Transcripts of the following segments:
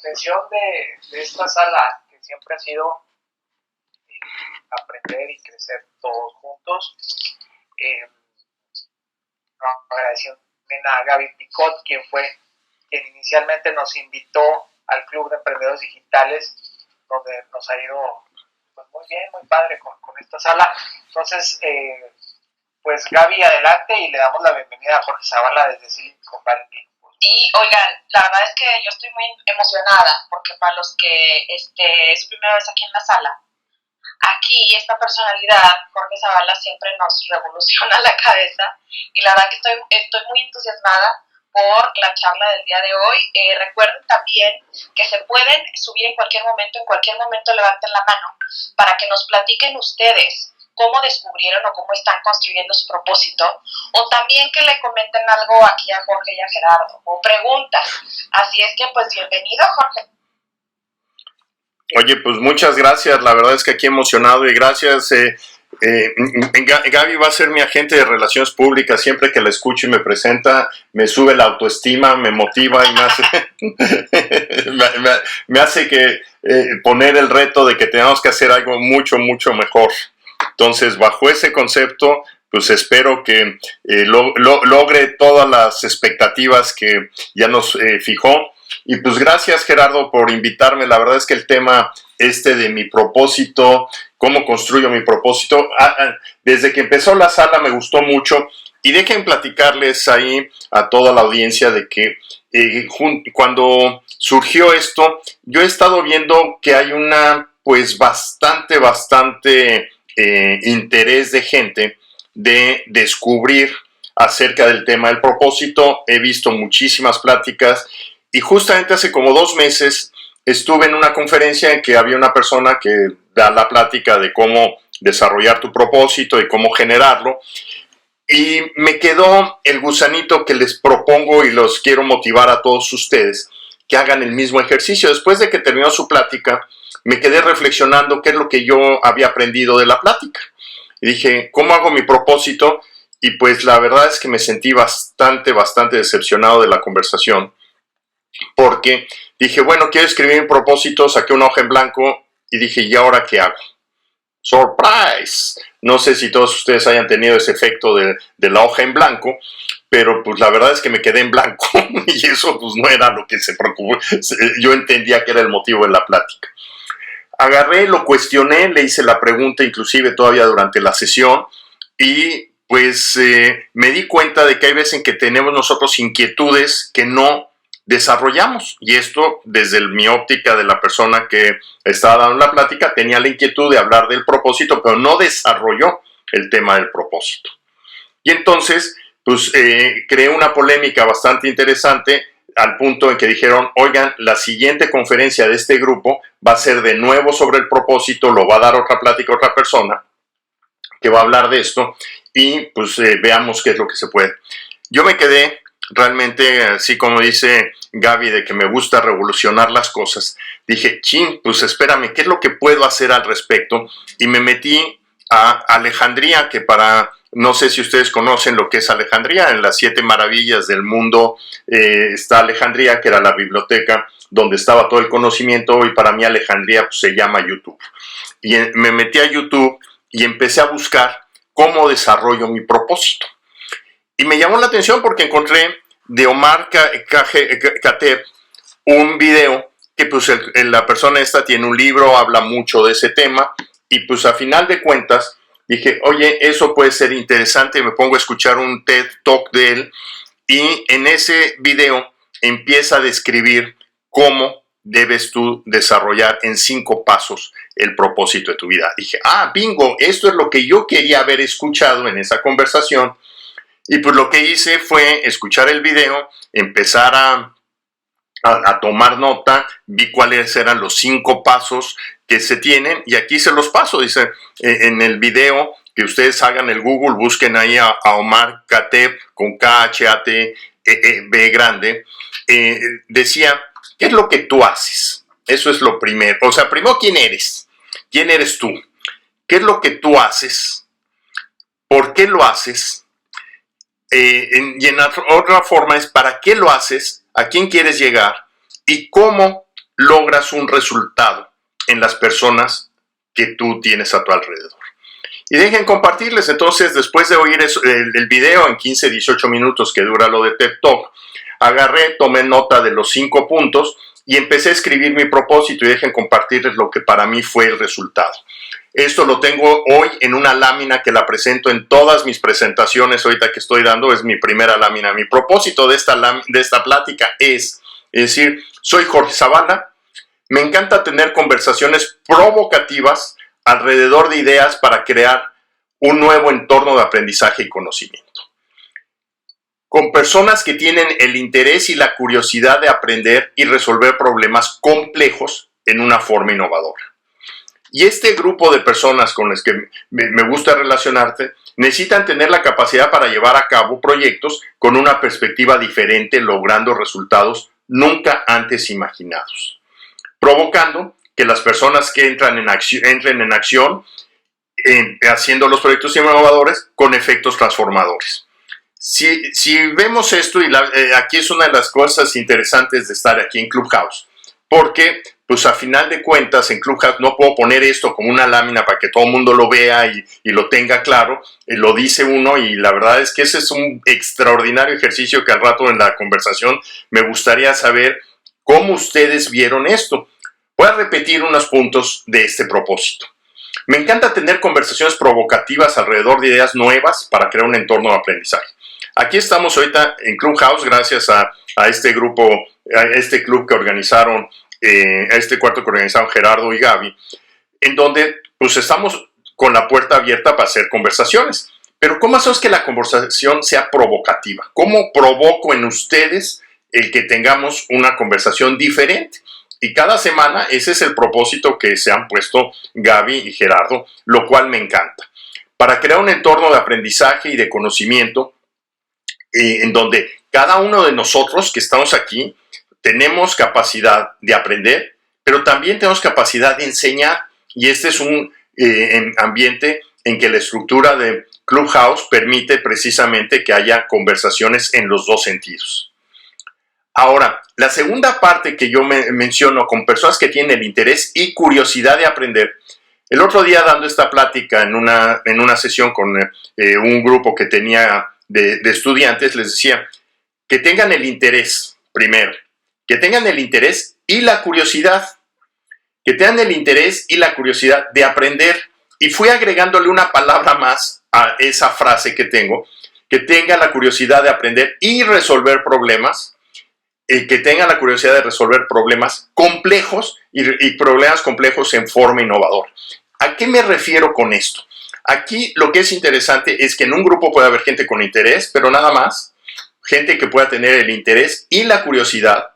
intención de esta sala, que siempre ha sido aprender y crecer todos juntos, agradeciendo a Gaby Picot, quien inicialmente nos invitó al Club de Emprendedores Digitales, donde nos ha ido pues, muy bien, muy padre con esta sala. Entonces, pues Gaby, adelante, y le damos la bienvenida a Jorge Zavala desde Silicon Valley. Y oigan, la verdad es que yo estoy muy emocionada, porque para los que es su primera vez aquí en la sala, aquí esta personalidad, Jorge Zavala, siempre nos revoluciona la cabeza, y la verdad que estoy muy entusiasmada por la charla del día de hoy. Recuerden también que se pueden subir en cualquier momento levanten la mano, para que nos platiquen ustedes cómo descubrieron o cómo están construyendo su propósito, o también que le comenten algo aquí a Jorge y a Gerardo, o preguntas. Así es que, pues, bienvenido, Jorge. Oye, pues muchas gracias, la verdad es que aquí emocionado, y gracias. Gaby va a ser mi agente de relaciones públicas. Siempre que la escucho y me presenta, me sube la autoestima, me motiva y me hace que poner el reto de que tenemos que hacer algo mucho, mucho mejor. Entonces, bajo ese concepto, pues espero que logre todas las expectativas que ya nos fijó. Y pues gracias, Gerardo, por invitarme. La verdad es que el tema de mi propósito, cómo construyo mi propósito, desde que empezó la sala me gustó mucho. Y dejen platicarles ahí a toda la audiencia de que cuando surgió esto, yo he estado viendo que hay pues bastante interés de gente de descubrir acerca del tema del propósito. He visto muchísimas pláticas, y justamente hace como 2 meses estuve en una conferencia en que había una persona que da la plática de cómo desarrollar tu propósito y cómo generarlo, y me quedó el gusanito que les propongo y los quiero motivar a todos ustedes que hagan el mismo ejercicio. Después de que terminó su plática, me quedé reflexionando qué es lo que yo había aprendido de la plática. Y dije, ¿cómo hago mi propósito? Y pues la verdad es que me sentí bastante decepcionado de la conversación, porque dije, bueno, quiero escribir mi propósito, saqué una hoja en blanco y dije, ¿y ahora qué hago? ¡Surprise! No sé si todos ustedes hayan tenido ese efecto de la hoja en blanco, pero pues la verdad es que me quedé en blanco y eso pues no era lo que se preocupó. Yo entendía que era el motivo de la plática. Agarré, lo cuestioné, le hice la pregunta inclusive todavía durante la sesión, y pues me di cuenta de que hay veces en que tenemos nosotros inquietudes que no desarrollamos, y esto desde mi óptica de la persona que estaba dando la plática, tenía la inquietud de hablar del propósito, pero no desarrolló el tema del propósito. Y entonces pues creé una polémica bastante interesante, al punto en que dijeron, oigan, la siguiente conferencia de este grupo va a ser de nuevo sobre el propósito, lo va a dar otra plática otra persona que va a hablar de esto, y pues veamos qué es lo que se puede. Yo me quedé realmente, así como dice Gaby, de que me gusta revolucionar las cosas. Dije, chin, pues espérame, ¿qué es lo que puedo hacer al respecto? Y me metí a Alejandría, que no sé si ustedes conocen lo que es Alejandría. En las 7 maravillas del mundo está Alejandría, que era la biblioteca donde estaba todo el conocimiento, y para mí Alejandría pues, se llama YouTube. Y me metí a YouTube y empecé a buscar cómo desarrollo mi propósito. Y me llamó la atención porque encontré de Omar Khattab un video que pues la persona esta tiene un libro, habla mucho de ese tema, y pues a final de cuentas dije, oye, eso puede ser interesante. Me pongo a escuchar un TED Talk de él, y en ese video empieza a describir cómo debes tú desarrollar en 5 pasos el propósito de tu vida. Dije, bingo, esto es lo que yo quería haber escuchado en esa conversación. Y pues lo que hice fue escuchar el video, empezar a tomar nota, vi cuáles eran los 5 pasos que se tienen, y aquí se los paso. Dice en el video, que ustedes hagan el Google, busquen ahí a Omar Khattab con Khattab grande, decía, ¿qué es lo que tú haces? Eso es lo primero. O sea, primero, ¿quién eres? ¿Quién eres tú? ¿Qué es lo que tú haces? ¿Por qué lo haces? Y en otra forma es, ¿para qué lo haces? ¿A quién quieres llegar? ¿Y cómo logras un resultado en las personas que tú tienes a tu alrededor. Y dejen compartirles, entonces, después de oír el video en 15, 18 minutos que dura lo de TED Talk, agarré, tomé nota de los 5 puntos y empecé a escribir mi propósito y dejen compartirles lo que para mí fue el resultado. Esto lo tengo hoy en una lámina que la presento en todas mis presentaciones ahorita que estoy dando, es mi primera lámina. Mi propósito de esta plática es decir, soy Jorge Zavala, me encanta tener conversaciones provocativas alrededor de ideas para crear un nuevo entorno de aprendizaje y conocimiento. Con personas que tienen el interés y la curiosidad de aprender y resolver problemas complejos en una forma innovadora. Y este grupo de personas con las que me gusta relacionarte necesitan tener la capacidad para llevar a cabo proyectos con una perspectiva diferente, logrando resultados nunca antes imaginados, provocando que las personas que entren en acción haciendo los proyectos innovadores con efectos transformadores. Si vemos esto, y aquí es una de las cosas interesantes de estar aquí en Clubhouse, porque pues a final de cuentas en Clubhouse no puedo poner esto como una lámina para que todo el mundo lo vea y lo tenga claro, lo dice uno, y la verdad es que ese es un extraordinario ejercicio que al rato en la conversación me gustaría saber cómo ustedes vieron esto. Voy a repetir unos puntos de este propósito. Me encanta tener conversaciones provocativas alrededor de ideas nuevas para crear un entorno de aprendizaje. Aquí estamos ahorita en Clubhouse gracias a este grupo, a este club que organizaron, a este cuarto que organizaron Gerardo y Gaby, en donde pues estamos con la puerta abierta para hacer conversaciones. Pero ¿cómo hacemos que la conversación sea provocativa? ¿Cómo provoco en ustedes el que tengamos una conversación diferente? Y cada semana ese es el propósito que se han puesto Gaby y Gerardo, lo cual me encanta. Para crear un entorno de aprendizaje y de conocimiento en donde cada uno de nosotros que estamos aquí tenemos capacidad de aprender, pero también tenemos capacidad de enseñar. Y este es un ambiente en que la estructura de Clubhouse permite precisamente que haya conversaciones en los dos sentidos. Ahora, la segunda parte que yo menciono con personas que tienen el interés y curiosidad de aprender. El otro día dando esta plática en una sesión con un grupo que tenía de estudiantes, les decía que tengan el interés primero, que tengan el interés y la curiosidad, que tengan el interés y la curiosidad de aprender. Y fui agregándole una palabra más a esa frase que tengo, que tenga la curiosidad de aprender y resolver problemas, que tenga la curiosidad de resolver problemas complejos y problemas complejos en forma innovadora. ¿A qué me refiero con esto? Aquí lo que es interesante es que en un grupo puede haber gente con interés, pero nada más, gente que pueda tener el interés y la curiosidad.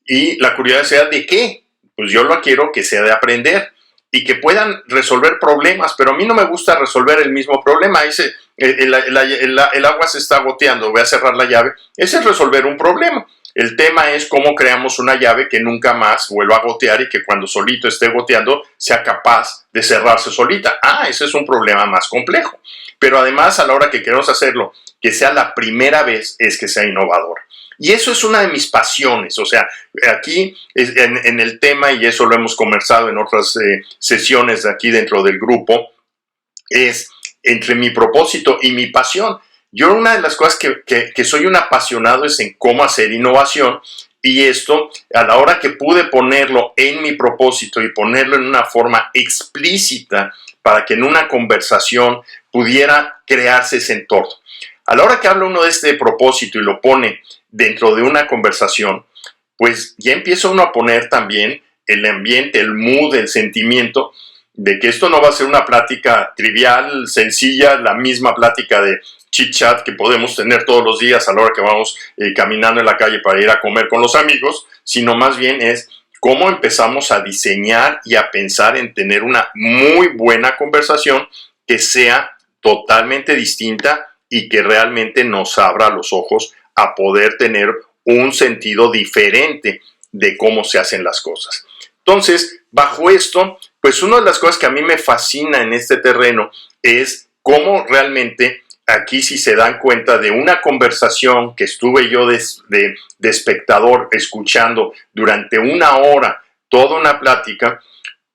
¿Y la curiosidad de qué? Pues yo lo quiero que sea de aprender y que puedan resolver problemas, pero a mí no me gusta resolver el mismo problema. Dice, el agua se está goteando, voy a cerrar la llave. Ese es resolver un problema. El tema es cómo creamos una llave que nunca más vuelva a gotear y que cuando solito esté goteando sea capaz de cerrarse solita. Ese es un problema más complejo. Pero además, a la hora que queremos hacerlo, que sea la primera vez, es que sea innovador. Y eso es una de mis pasiones. O sea, aquí en el tema, y eso lo hemos conversado en otras sesiones de aquí dentro del grupo, es entre mi propósito y mi pasión. Yo una de las cosas que soy un apasionado es en cómo hacer innovación, y esto a la hora que pude ponerlo en mi propósito y ponerlo en una forma explícita para que en una conversación pudiera crearse ese entorno. A la hora que habla uno de este propósito y lo pone dentro de una conversación, pues ya empieza uno a poner también el ambiente, el mood, el sentimiento de que esto no va a ser una plática trivial, sencilla, la misma plática de chit-chat que podemos tener todos los días a la hora que vamos caminando en la calle para ir a comer con los amigos, sino más bien es cómo empezamos a diseñar y a pensar en tener una muy buena conversación que sea totalmente distinta y que realmente nos abra los ojos a poder tener un sentido diferente de cómo se hacen las cosas. Entonces, bajo esto, pues una de las cosas que a mí me fascina en este terreno es cómo realmente aquí, si se dan cuenta de una conversación que estuve yo de espectador escuchando durante una hora toda una plática,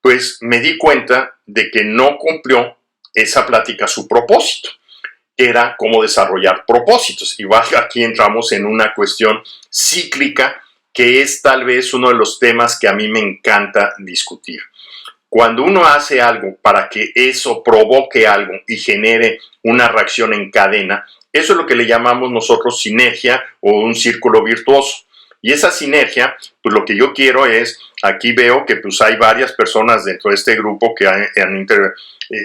pues me di cuenta de que no cumplió esa plática su propósito, que era cómo desarrollar propósitos. Y aquí entramos en una cuestión cíclica, que es tal vez uno de los temas que a mí me encanta discutir. Cuando uno hace algo para que eso provoque algo y genere una reacción en cadena, eso es lo que le llamamos nosotros sinergia o un círculo virtuoso. Y esa sinergia, pues lo que yo quiero es, aquí veo que pues hay varias personas dentro de este grupo que han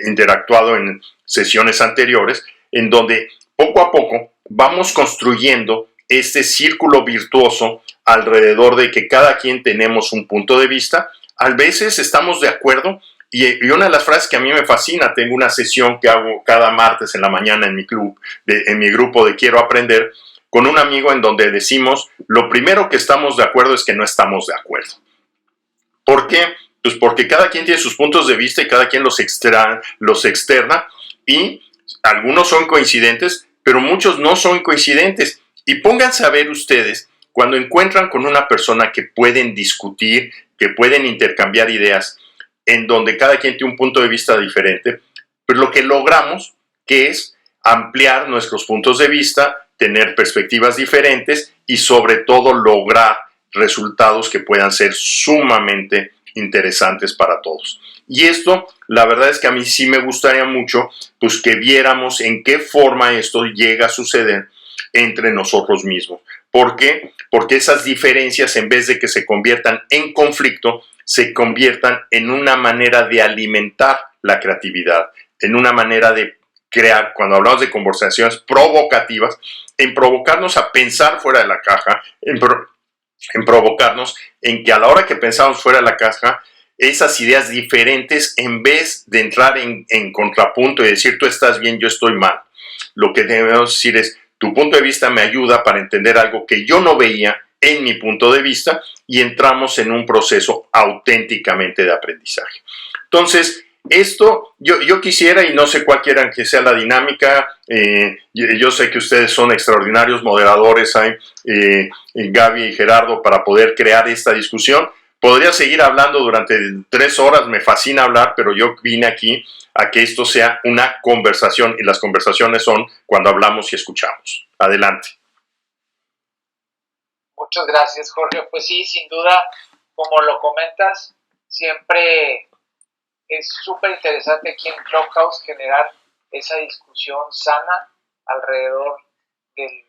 interactuado en sesiones anteriores, en donde poco a poco vamos construyendo este círculo virtuoso alrededor de que cada quien tenemos un punto de vista. A veces estamos de acuerdo y una de las frases que a mí me fascina, tengo una sesión que hago cada martes en la mañana en mi club, en mi grupo de Quiero Aprender, con un amigo en donde decimos, lo primero que estamos de acuerdo es que no estamos de acuerdo. ¿Por qué? Pues porque cada quien tiene sus puntos de vista y cada quien los externa y algunos son coincidentes, pero muchos no son coincidentes. Y pónganse a ver ustedes, cuando encuentran con una persona que pueden discutir, que pueden intercambiar ideas, en donde cada quien tiene un punto de vista diferente, pues lo que logramos que es ampliar nuestros puntos de vista, tener perspectivas diferentes y sobre todo lograr resultados que puedan ser sumamente interesantes para todos. Y esto, la verdad es que a mí sí me gustaría mucho, pues que viéramos en qué forma esto llega a suceder entre nosotros mismos. ¿Por qué? Porque esas diferencias, en vez de que se conviertan en conflicto, se conviertan en una manera de alimentar la creatividad, en una manera de crear, cuando hablamos de conversaciones provocativas, en provocarnos a pensar fuera de la caja, en provocarnos en que a la hora que pensamos fuera de la caja, esas ideas diferentes, en vez de entrar en contrapunto y decir tú estás bien, yo estoy mal, lo que debemos decir es tu punto de vista me ayuda para entender algo que yo no veía en mi punto de vista y entramos en un proceso auténticamente de aprendizaje. Entonces, esto yo quisiera, y no sé cuál quieran que sea la dinámica, yo sé que ustedes son extraordinarios moderadores, Gaby y Gerardo, para poder crear esta discusión. Podría seguir hablando durante 3 horas, me fascina hablar, pero yo vine aquí a que esto sea una conversación y las conversaciones son cuando hablamos y escuchamos. Adelante. Muchas gracias, Jorge. Pues sí, sin duda, como lo comentas, siempre es súper interesante aquí en Clubhouse generar esa discusión sana alrededor del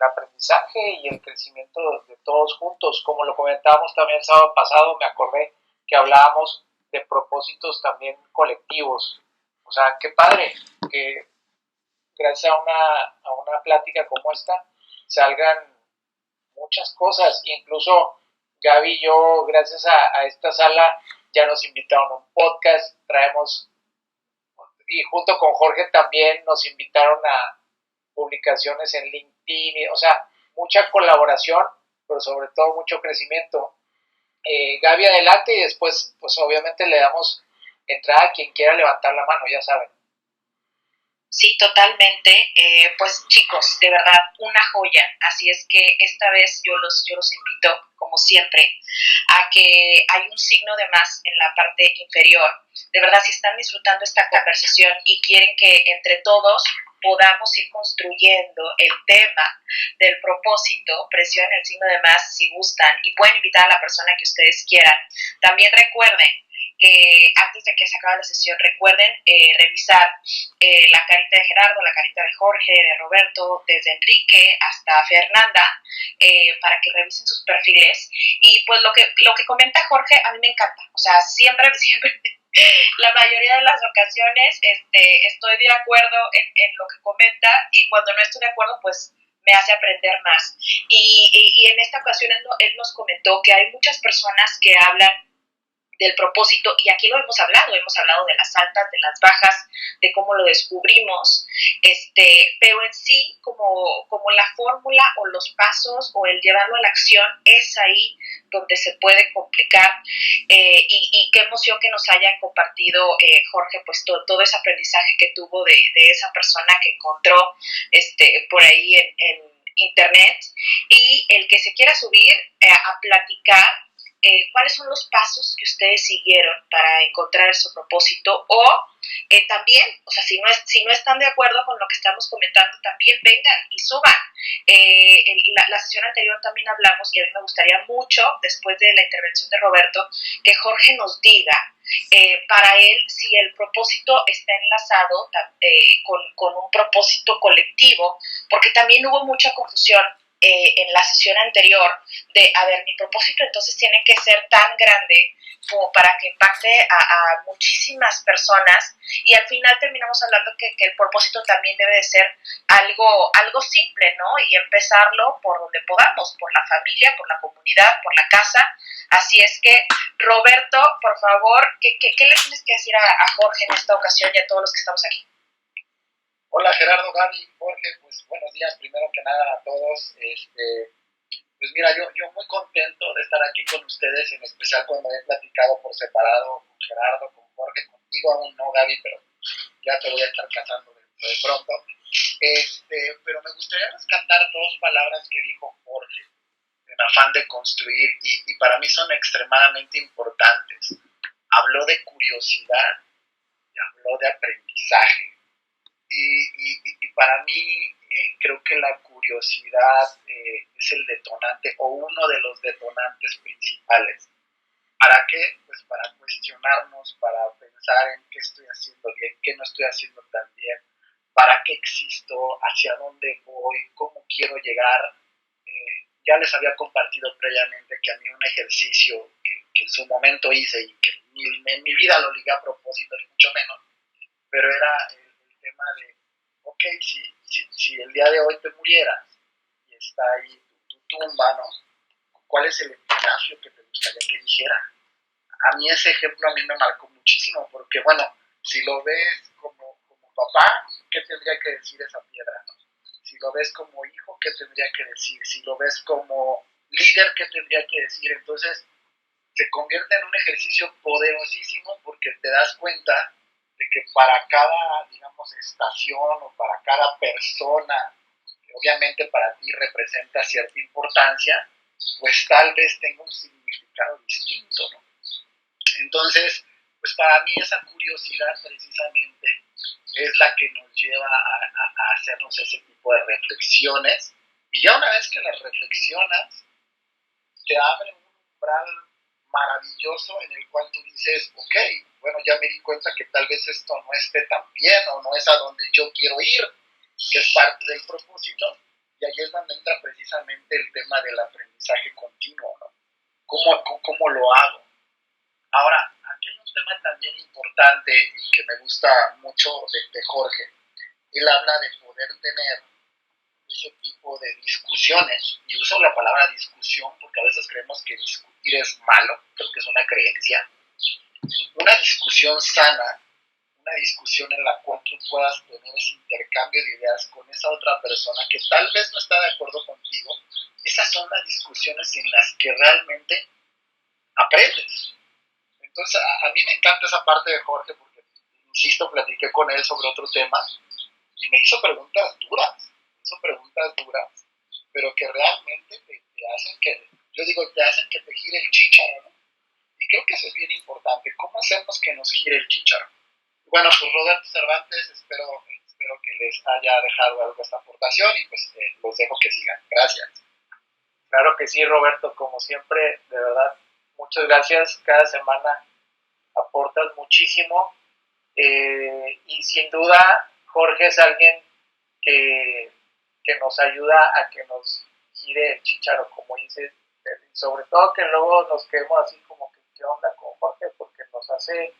aprendizaje y el crecimiento de todos juntos. Como lo comentábamos también el sábado pasado, me acordé que hablábamos de propósitos también colectivos. O sea, qué padre que gracias a una plática como esta salgan muchas cosas. Incluso Gaby y yo, gracias a esta sala, ya nos invitaron a un podcast, traemos, y junto con Jorge también nos invitaron a publicaciones en LinkedIn, o sea, mucha colaboración, pero sobre todo mucho crecimiento. Gaby, adelante, y después, pues obviamente le damos entrada a quien quiera levantar la mano, ya saben. Sí, totalmente. Pues chicos, de verdad, una joya. Así es que esta vez yo los invito, como siempre, a que hay un signo de más en la parte inferior. De verdad, si están disfrutando esta conversación y quieren que entre todos podamos ir construyendo el tema del propósito, presionen el signo de más si gustan y pueden invitar a la persona que ustedes quieran. También recuerden que antes de que se acabe la sesión, recuerden revisar la carita de Gerardo, la carita de Jorge, de Roberto, desde Enrique hasta Fernanda, para que revisen sus perfiles. Y pues lo que comenta Jorge a mí me encanta, o sea, siempre la mayoría de las ocasiones estoy de acuerdo en lo que comenta, y cuando no estoy de acuerdo pues me hace aprender más. Y en esta ocasión él nos comentó que hay muchas personas que hablan del propósito, y aquí lo hemos hablado de las altas, de las bajas, de cómo lo descubrimos, pero en sí, como la fórmula o los pasos o el llevarlo a la acción, es ahí donde se puede complicar, y qué emoción que nos hayan compartido, Jorge, pues todo ese aprendizaje que tuvo de esa persona que encontró por ahí en internet, y el que se quiera subir a platicar cuáles son los pasos que ustedes siguieron para encontrar su propósito, o también, o sea, si no están de acuerdo con lo que estamos comentando, también vengan y suban. La sesión anterior también hablamos, y a mí me gustaría mucho, después de la intervención de Roberto, que Jorge nos diga para él si el propósito está enlazado con un propósito colectivo, porque también hubo mucha confusión en la sesión anterior de, a ver, mi propósito entonces tiene que ser tan grande como para que impacte a muchísimas personas, y al final terminamos hablando que el propósito también debe de ser algo simple, ¿no? Y empezarlo por donde podamos, por la familia, por la comunidad, por la casa. Así es que, Roberto, por favor, ¿qué le tienes que decir a Jorge en esta ocasión y a todos los que estamos aquí? Hola Gerardo, Gaby, Jorge, pues buenos días primero que nada a todos. Pues mira, yo muy contento de estar aquí con ustedes, en especial cuando he platicado por separado con Gerardo, con Jorge, contigo aún no, Gaby, pero ya te voy a estar casando dentro de pronto. Pero me gustaría rescatar dos palabras que dijo Jorge, en afán de construir, y para mí son extremadamente importantes. Habló de curiosidad y habló de aprendizaje. Y para mí creo que la curiosidad es el detonante, o uno de los detonantes principales. ¿Para qué? Pues para cuestionarnos, para pensar en qué estoy haciendo bien, qué no estoy haciendo tan bien, para qué existo, hacia dónde voy, cómo quiero llegar. Ya les había compartido previamente que a mí un ejercicio que en su momento hice, y que en mi vida lo ligué a propósito, ni mucho menos, pero era el tema de, ok, si el día de hoy te murieras y está ahí tu tumba, ¿no? ¿Cuál es el epitafio que te gustaría que dijera? A mí ese ejemplo a mí me marcó muchísimo, porque bueno, si lo ves como papá, ¿qué tendría que decir esa piedra, no? Si lo ves como hijo, ¿qué tendría que decir? Si lo ves como líder, ¿qué tendría que decir? Entonces se convierte en un ejercicio poderosísimo, porque te das cuenta de que para cada, digamos, estación, o para cada persona, que obviamente para ti representa cierta importancia, pues tal vez tenga un significado distinto, ¿no? Entonces, pues para mí esa curiosidad precisamente es la que nos lleva a hacernos ese tipo de reflexiones, y ya una vez que las reflexionas, te abre un umbral maravilloso en el cual tú dices, ok, bueno, ya me di cuenta que tal vez esto no esté tan bien, o no es a donde yo quiero ir, que es parte del propósito, y ahí es donde entra precisamente el tema del aprendizaje continuo, ¿no? ¿Cómo lo hago? Ahora, aquí hay un tema también importante y que me gusta mucho de Jorge. Él habla de poder tener ese tipo de discusiones, y uso la palabra discusión porque a veces creemos que discutir es malo, creo que es una creencia. Una discusión sana, una discusión en la cual tú puedas tener ese intercambio de ideas con esa otra persona que tal vez no está de acuerdo contigo, esas son las discusiones en las que realmente aprendes. Entonces a mí me encanta esa parte de Jorge, porque, insisto, platiqué con él sobre otro tema y me hizo preguntas duras, pero que realmente te hacen que te gire el chícharo, ¿no? Y creo que eso es bien importante. ¿Cómo hacemos que nos gire el chícharo? Bueno, pues Roberto Cervantes, espero que les haya dejado algo esta aportación, y pues los dejo que sigan. Gracias. Claro que sí, Roberto, como siempre, de verdad, muchas gracias. Cada semana aportas muchísimo, y sin duda Jorge es alguien que nos ayuda a que nos gire el chícharo, como dices, sobre todo que luego nos quedemos así como que qué onda con Jorge, porque nos hace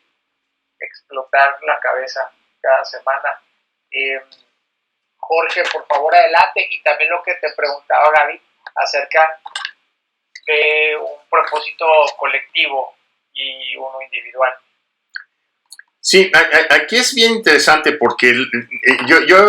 explotar la cabeza cada semana. Jorge, por favor, adelante. Y también lo que te preguntaba Gaby acerca de un propósito colectivo y uno individual. Sí, aquí es bien interesante porque yo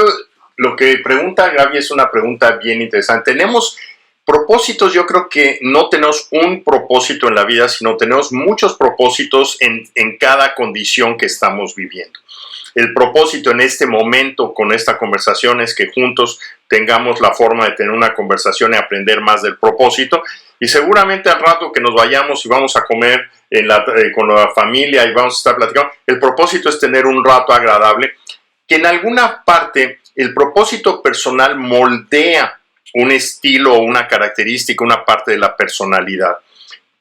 lo que pregunta Gaby es una pregunta bien interesante. Tenemos propósitos, yo creo que no tenemos un propósito en la vida, sino tenemos muchos propósitos en cada condición que estamos viviendo. el propósito en este momento con esta conversación es que juntos tengamos la forma de tener una conversación y aprender más del propósito. Y seguramente al rato que nos vayamos y vamos a comer con la familia y vamos a estar platicando, el propósito es tener un rato agradable, que en alguna parte el propósito personal moldea un estilo o una característica, una parte de la personalidad.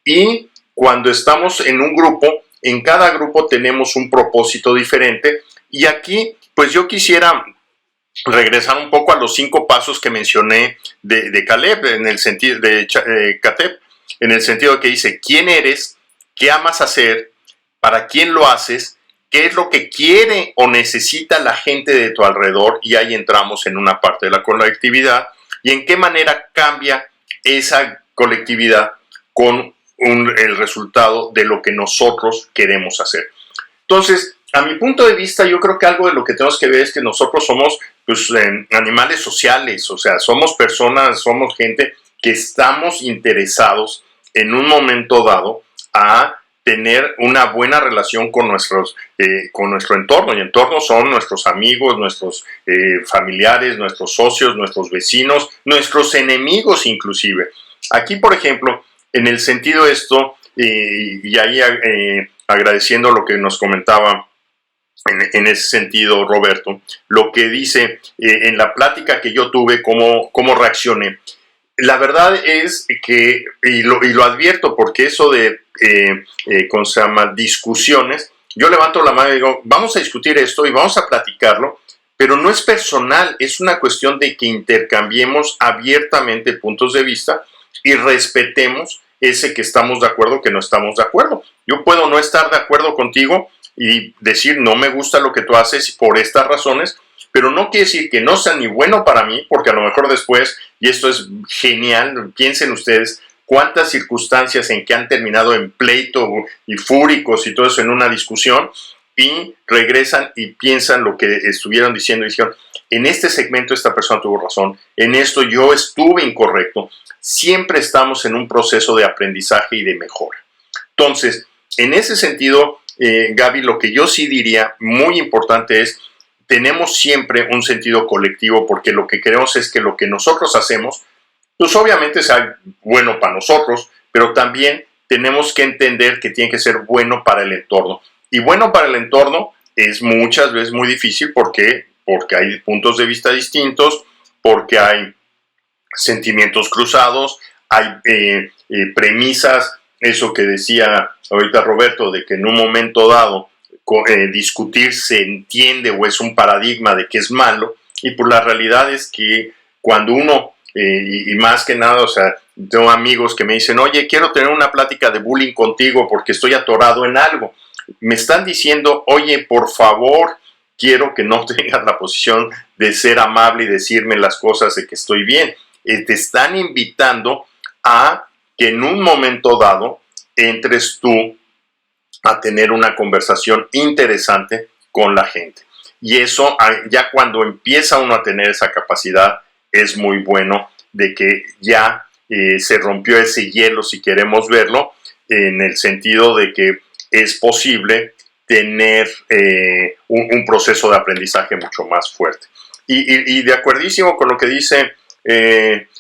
Y cuando estamos en un grupo, en cada grupo tenemos un propósito diferente. Y aquí, pues yo quisiera regresar un poco a los 5 pasos que mencioné de Caleb, en el sentido de Kateb, en el sentido de que dice, ¿quién eres? ¿Qué amas hacer? ¿Para quién lo haces? ¿Qué es lo que quiere o necesita la gente de tu alrededor? Y ahí entramos en una parte de la colectividad. ¿Y en qué manera cambia esa colectividad con el resultado de lo que nosotros queremos hacer? Entonces, a mi punto de vista, yo creo que algo de lo que tenemos que ver es que nosotros somos pues, animales sociales, o sea, somos personas, somos gente que estamos interesados en un momento dado a tener una buena relación con nuestro entorno. Y entorno son nuestros amigos, nuestros familiares, nuestros socios, nuestros vecinos, nuestros enemigos inclusive. Aquí, por ejemplo, en el sentido de esto, y ahí agradeciendo lo que nos comentaba en ese sentido Roberto, lo que dice en la plática que yo tuve, cómo reaccioné. La verdad es que, y lo advierto porque eso de, ¿cómo se llama?, discusiones, yo levanto la mano y digo, vamos a discutir esto y vamos a platicarlo, pero no es personal, es una cuestión de que intercambiemos abiertamente puntos de vista y respetemos ese que estamos de acuerdo, que no estamos de acuerdo. Yo puedo no estar de acuerdo contigo y decir, no me gusta lo que tú haces por estas razones, pero no quiere decir que no sea ni bueno para mí, porque a lo mejor después, y esto es genial, piensen ustedes cuántas circunstancias en que han terminado en pleito y fúricos y todo eso en una discusión, y regresan y piensan lo que estuvieron diciendo y dijeron, en este segmento esta persona tuvo razón, en esto yo estuve incorrecto. Siempre estamos en un proceso de aprendizaje y de mejora. Entonces, en ese sentido, Gaby, lo que yo sí diría muy importante es, tenemos siempre un sentido colectivo porque lo que queremos es que lo que nosotros hacemos, pues obviamente sea bueno para nosotros, pero también tenemos que entender que tiene que ser bueno para el entorno. Y bueno para el entorno es muchas veces muy difícil porque hay puntos de vista distintos, porque hay sentimientos cruzados, hay premisas, eso que decía ahorita Roberto, de que en un momento dado discutir se entiende o es un paradigma de que es malo, y pues la realidad es que cuando uno, y más que nada, o sea, tengo amigos que me dicen, oye, quiero tener una plática de bullying contigo porque estoy atorado en algo. Me están diciendo, oye, por favor, quiero que no tengas la posición de ser amable y decirme las cosas de que estoy bien. Te están invitando a que en un momento dado entres tú a tener una conversación interesante con la gente. Y eso, ya cuando empieza uno a tener esa capacidad, es muy bueno de que ya se rompió ese hielo, si queremos verlo, en el sentido de que es posible tener un proceso de aprendizaje mucho más fuerte. Y de acuerdísimo con lo que dice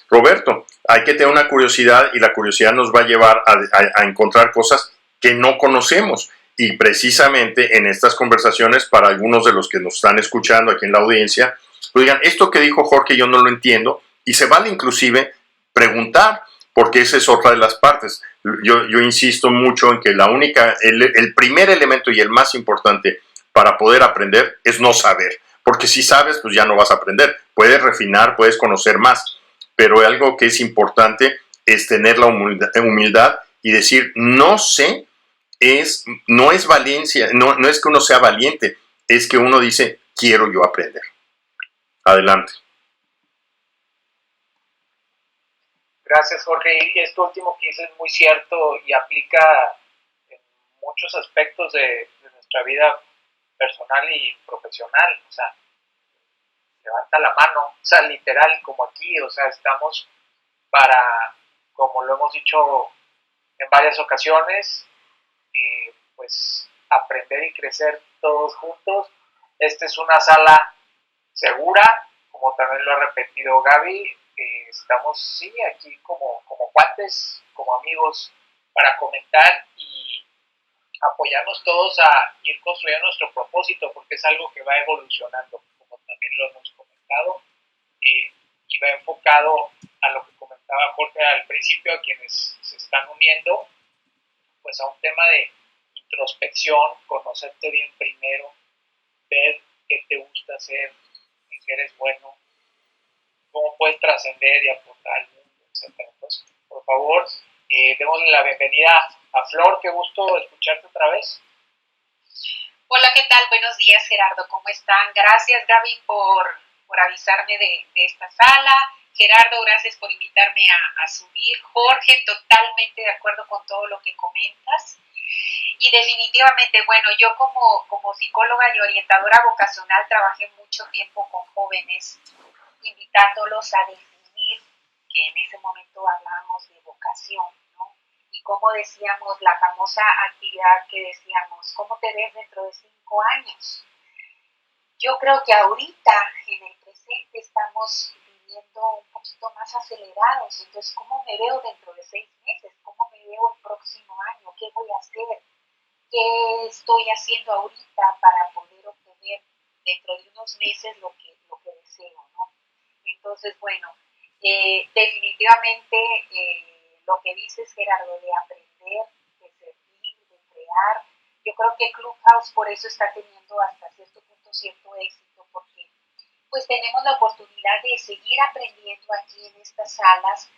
Roberto, hay que tener una curiosidad y la curiosidad nos va a llevar a encontrar cosas que no conocemos. Y precisamente en estas conversaciones, para algunos de los que nos están escuchando aquí en la audiencia, pues digan, esto que dijo Jorge yo no lo entiendo, y se vale inclusive preguntar, porque esa es otra de las partes. Yo insisto mucho en que el primer elemento y el más importante para poder aprender es no saber, porque si sabes, pues ya no vas a aprender. Puedes refinar, puedes conocer más, pero algo que es importante es tener la humildad y decir, no sé, no es valencia, no es que uno sea valiente, es que uno dice, quiero yo aprender. Adelante. Gracias, Jorge. Y esto último que dices es muy cierto y aplica en muchos aspectos de nuestra vida personal y profesional. O sea, levanta la mano, o sea, literal, como aquí, o sea, estamos para, como lo hemos dicho en varias ocasiones, pues aprender y crecer todos juntos Esta es una sala segura, como también lo ha repetido Gaby. Estamos, sí, aquí como cuates, como amigos, para comentar y apoyarnos todos a ir construyendo nuestro propósito, porque es algo que va evolucionando, como también lo hemos comentado, y va enfocado a lo que comentaba Jorge al principio, a quienes se están uniendo, pues a un tema de introspección, conocerte bien primero, ver qué te gusta hacer, en qué eres bueno, cómo puedes trascender y aportar al mundo, etc. Entonces, por favor, démosle la bienvenida a Flor, qué gusto escucharte otra vez. Hola, ¿qué tal? Buenos días, Gerardo, ¿cómo están? Gracias, Gaby, por avisarme de esta sala. Gerardo, gracias por invitarme a subir. Jorge, totalmente de acuerdo con todo lo que comentas. Y definitivamente, bueno, yo como psicóloga y orientadora vocacional trabajé mucho tiempo con jóvenes, invitándolos a definir, que en ese momento hablábamos de vocación, ¿no? Y como decíamos, la famosa actividad que decíamos, ¿cómo te ves dentro de 5 años? Yo creo que ahorita, en el presente, estamos viviendo un poquito más acelerados. Entonces, ¿cómo me veo dentro de 6 meses? ¿Cómo me veo el próximo año? ¿Qué voy a hacer? ¿Qué estoy haciendo ahorita para poder obtener dentro de unos meses lo que deseo, ¿no? Entonces, bueno, definitivamente lo que dices, Gerardo, de aprender, de servir, de crear, yo creo que Clubhouse por eso está teniendo hasta cierto punto cierto éxito, porque pues tenemos la oportunidad de seguir aprendiendo aquí en estas salas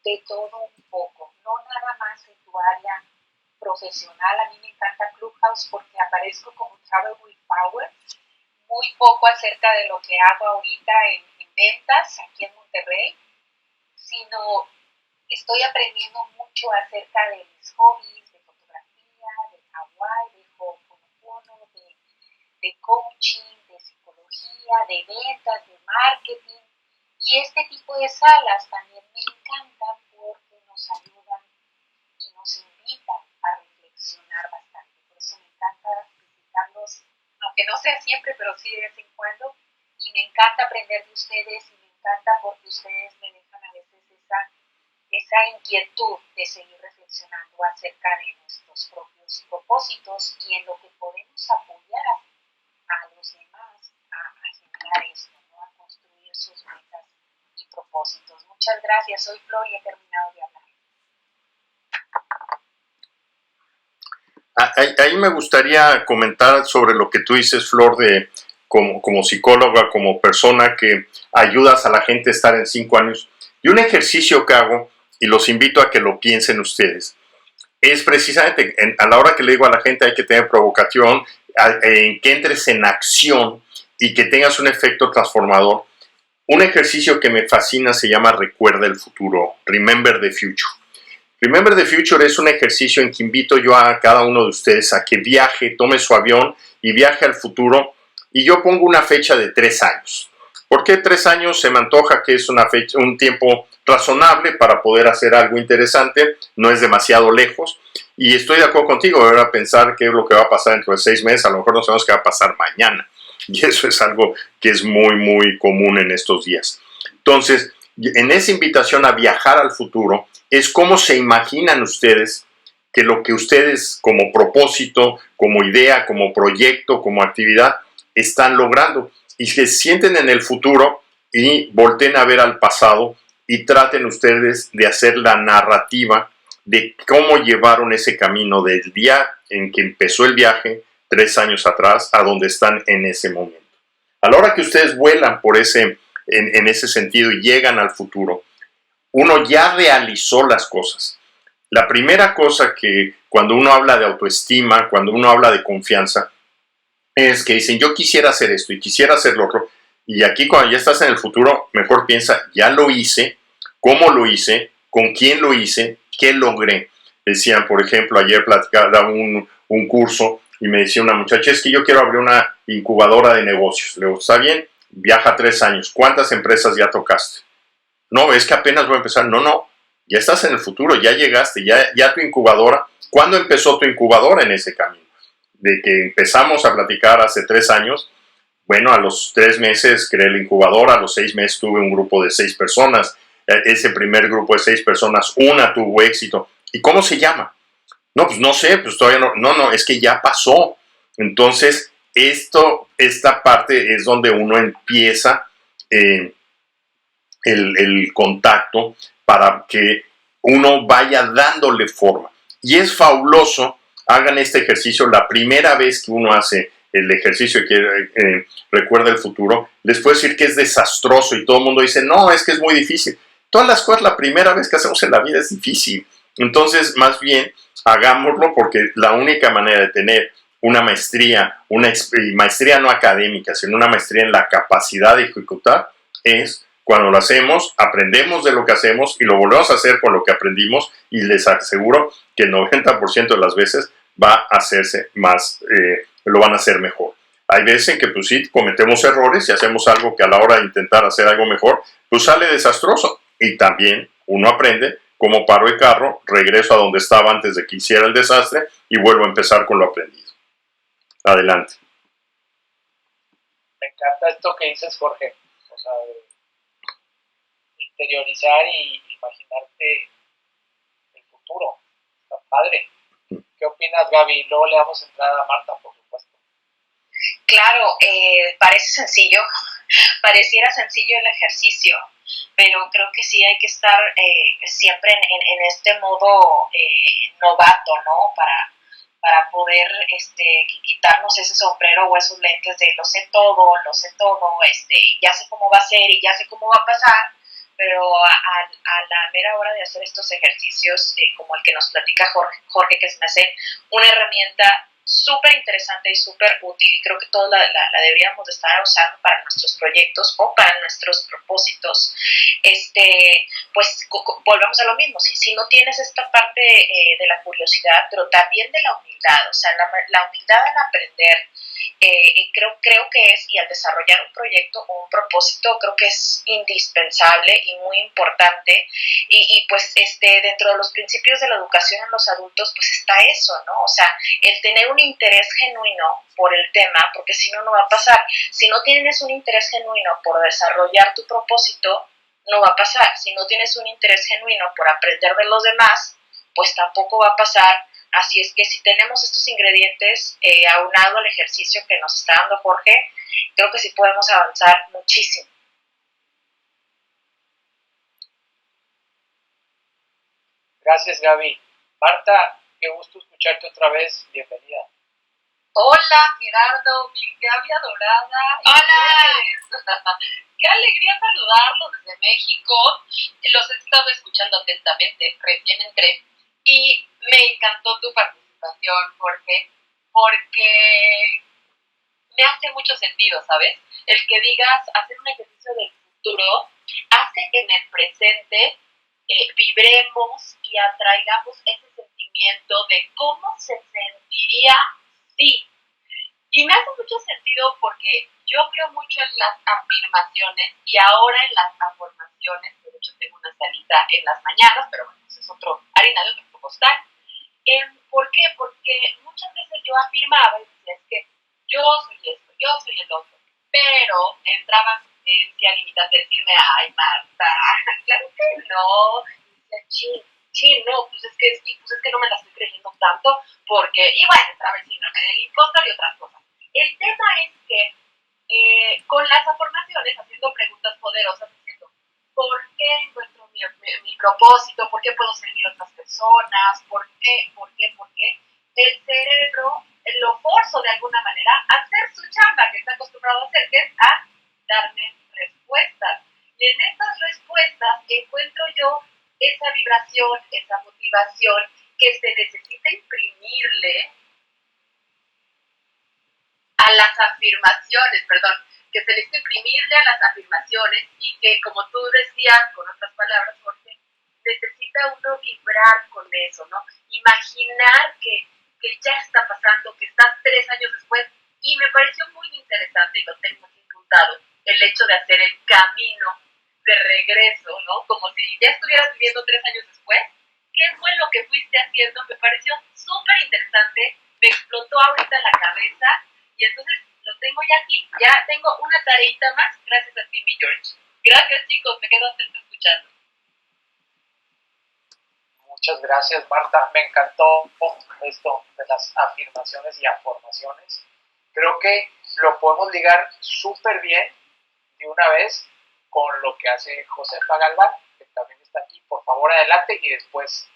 de todo un poco, no nada más en tu área profesional. A mí me encanta Clubhouse porque aparezco como Travel with Power, muy poco acerca de lo que hago ahorita en ventas aquí en Monterrey, sino estoy aprendiendo mucho acerca de mis hobbies, de fotografía, de Hawaii, de Ho'oponopono, de coaching, de psicología, de ventas, de marketing. Y este tipo de salas también me encantan porque nos ayudan y nos invitan a reflexionar bastante. Por eso me encanta visitarlos, aunque no sea siempre, pero sí de vez en cuando. Y me encanta aprender de ustedes y me encanta porque ustedes me dejan a veces esa inquietud de seguir reflexionando acerca de nuestros propios propósitos y en lo que podemos apoyar a los demás a generar esto, ¿no? A construir sus metas y propósitos. Muchas gracias. Soy Flor y he terminado de hablar. Ahí me gustaría comentar sobre lo que tú dices, Flor, de como psicóloga, como persona que ayudas a la gente a estar en 5 años. Y un ejercicio que hago, y los invito a que lo piensen ustedes, es precisamente a la hora que le digo a la gente hay que tener provocación, en que entres en acción y que tengas un efecto transformador. Un ejercicio que me fascina se llama Recuerda el futuro, Remember the Future. Remember the Future es un ejercicio en que invito yo a cada uno de ustedes a que viaje, tome su avión y viaje al futuro, y yo pongo una fecha de 3 años. ¿Por qué 3 años? Se me antoja que es una fecha, un tiempo razonable para poder hacer algo interesante, no es demasiado lejos, y estoy de acuerdo contigo. Ahora pensar qué es lo que va a pasar dentro de 6 meses, a lo mejor no sabemos qué va a pasar mañana, y eso es algo que es muy, muy común en estos días. Entonces, en esa invitación a viajar al futuro, es cómo se imaginan ustedes que lo que ustedes como propósito, como idea, como proyecto, como actividad, están logrando, y se sienten en el futuro y volteen a ver al pasado y traten ustedes de hacer la narrativa de cómo llevaron ese camino del día en que empezó el viaje 3 años atrás a donde están en ese momento. A la hora que ustedes vuelan por en ese sentido y llegan al futuro, uno ya realizó las cosas. La primera cosa que cuando uno habla de autoestima, cuando uno habla de confianza, es que dicen, yo quisiera hacer esto y quisiera hacer lo otro. Y aquí cuando ya estás en el futuro, mejor piensa, ya lo hice, cómo lo hice, con quién lo hice, qué logré. Decían, por ejemplo, ayer platicaba un curso y me decía una muchacha, es que yo quiero abrir una incubadora de negocios. Le digo, está bien, viaja 3 años. ¿Cuántas empresas ya tocaste? No, es que apenas voy a empezar. No, ya estás en el futuro, ya llegaste, ya tu incubadora. ¿Cuándo empezó tu incubadora en ese camino? De que empezamos a platicar hace 3 años, Bueno, a los 3 meses creé la incubadora, a los 6 meses tuve un grupo de 6 personas. Ese primer grupo de 6 personas, una tuvo éxito. ¿Y cómo se llama? No, pues no sé, pues todavía no. No, es que ya pasó. Entonces, esta parte es donde uno empieza el contacto para que uno vaya dándole forma. Y es fabuloso, hagan este ejercicio la primera vez que uno hace el ejercicio que recuerda el futuro. Les puedo decir que es desastroso y todo el mundo dice, no, es que es muy difícil. Todas las cosas la primera vez que hacemos en la vida es difícil. Entonces, más bien, hagámoslo porque la única manera de tener una maestría, maestría no académica, sino una maestría en la capacidad de ejecutar, es cuando lo hacemos, aprendemos de lo que hacemos y lo volvemos a hacer con lo que aprendimos, y les aseguro que el 90% de las veces va a hacerse más, lo van a hacer mejor. Hay veces en que pues sí, cometemos errores y hacemos algo que a la hora de intentar hacer algo mejor, pues sale desastroso, y también uno aprende cómo paro el carro, regreso a donde estaba antes de que hiciera el desastre y vuelvo a empezar con lo aprendido. Adelante. Me encanta esto que dices, Jorge. O sea, interiorizar y imaginarte el futuro. Está padre. ¿Qué opinas, Gaby? Luego le damos entrada a Marta, por supuesto. Claro, parece sencillo, pareciera sencillo el ejercicio, pero creo que sí hay que estar siempre en este modo novato, ¿no? Para poder quitarnos ese sombrero o esos lentes de lo sé todo, ya sé cómo va a ser y ya sé cómo va a pasar, pero a la mera hora de hacer estos ejercicios, como el que nos platica Jorge, que se me hace una herramienta súper interesante y súper útil, y creo que todos la deberíamos de estar usando para nuestros proyectos o para nuestros propósitos. Pues volvemos a lo mismo, si no tienes esta parte de la curiosidad, pero también de la humildad, o sea, la humildad al aprender, creo que es, y al desarrollar un proyecto o un propósito, creo que es indispensable y muy importante, y pues dentro de los principios de la educación en los adultos, pues está eso, ¿no? O sea, el tener un interés genuino por el tema, porque si no, no va a pasar. Si no tienes un interés genuino por desarrollar tu propósito, no va a pasar. Si no tienes un interés genuino por aprender de los demás, pues tampoco va a pasar. Así es que si tenemos estos ingredientes aunado al ejercicio que nos está dando Jorge, creo que sí podemos avanzar muchísimo. Gracias, Gaby. Marta, qué gusto escucharte otra vez. Bienvenida. Hola, Gerardo, mi Gaby adorada. ¡Hola! Qué alegría saludarlos desde México. Los he estado escuchando atentamente, recién entré. Y me encantó tu participación, Jorge, porque me hace mucho sentido, ¿sabes? El que digas hacer un ejercicio del futuro hace que en el presente vibremos y atraigamos ese sentimiento de cómo se sentiría si. Y me hace mucho sentido porque yo creo mucho en las afirmaciones y ahora en las afirmaciones, de hecho tengo una salita en las mañanas, pero bueno, eso es harina de otro costal. ¿Por qué? Porque muchas veces yo afirmaba y decía, es que yo soy esto, yo soy el otro, pero entraba en limitante a decirme, ay Marta, claro que no, y decía, no, pues es que no me la estoy creyendo tanto, porque, y bueno, entraba el síndrome del impostor y otras cosas. El tema es que con las afirmaciones, haciendo preguntas poderosas, diciendo, ¿por qué encuentro mi propósito? ¿Por qué puedo servir a otras personas? ¿Por qué? El cerebro lo forzo de alguna manera a hacer su chamba que está acostumbrado a hacer, que es a darme respuestas. Y en estas respuestas encuentro yo esa vibración, esa motivación que se necesita imprimirle a las afirmaciones, que se necesita imprimirle a las afirmaciones y que, como tú decías, con otras palabras, Jorge, necesita uno vibrar con eso, ¿no? Imaginar que ya está pasando, que estás 3 años después, y me pareció muy interesante, y lo tengo aquí apuntado, el hecho de hacer el camino de regreso, ¿no? Como si ya estuvieras viviendo 3 años después. ¿Qué fue lo que fuiste haciendo? Me pareció súper interesante, me explotó ahorita la cabeza, y entonces lo tengo ya aquí, ya tengo una tareita más, gracias a ti, mi George. Gracias, chicos, me quedo atento escuchando. Muchas gracias, Marta. Me encantó esto de las afirmaciones y afirmaciones. Creo que lo podemos ligar súper bien de una vez con lo que hace Josefa Galván, que también está aquí. Por favor, adelante y después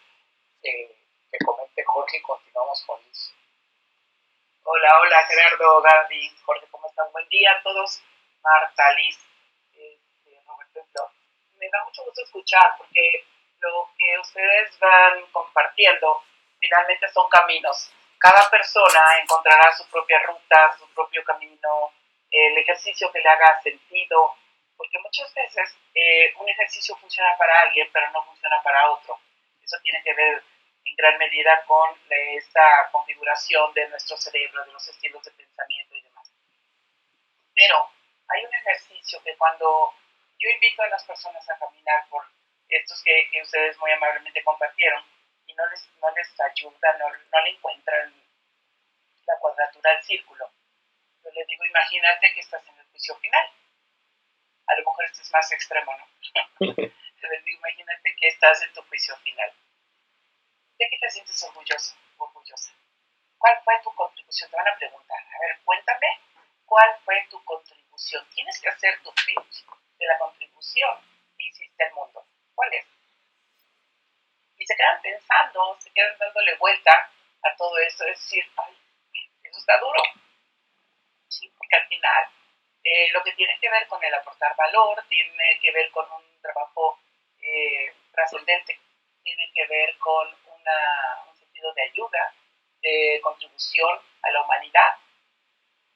que comente Jorge y continuamos con Liz. Hola Gerardo, Gaby, Jorge, ¿cómo están? Buen día a todos. Marta, Liz, Roberto. Me da mucho gusto escuchar porque lo que ustedes van compartiendo finalmente son caminos. Cada persona encontrará su propia ruta, su propio camino, el ejercicio que le haga sentido, porque muchas veces un ejercicio funciona para alguien, pero no funciona para otro. Eso tiene que ver en gran medida con esta configuración de nuestro cerebro, de los estilos de pensamiento y demás. Pero hay un ejercicio que cuando yo invito a las personas a caminar por estos que ustedes muy amablemente compartieron y no les ayuda, no le encuentran la cuadratura del círculo, yo les digo, imagínate que estás en el juicio final. A lo mejor esto es más extremo, ¿no? Yo les digo, imagínate que estás en tu juicio final. ¿De qué te sientes orgulloso, orgullosa? ¿Cuál fue tu contribución? Te van a preguntar. A ver, cuéntame, ¿cuál fue tu contribución? Tienes que hacer tu pitch de la contribución que hiciste al mundo. ¿Cuál es? Y se quedan pensando, se quedan dándole vuelta a todo eso. Es decir, ay, eso está duro. Sí, porque al final lo que tiene que ver con el aportar valor, tiene que ver con un trabajo trascendente, tiene que ver con un sentido de ayuda, de contribución a la humanidad.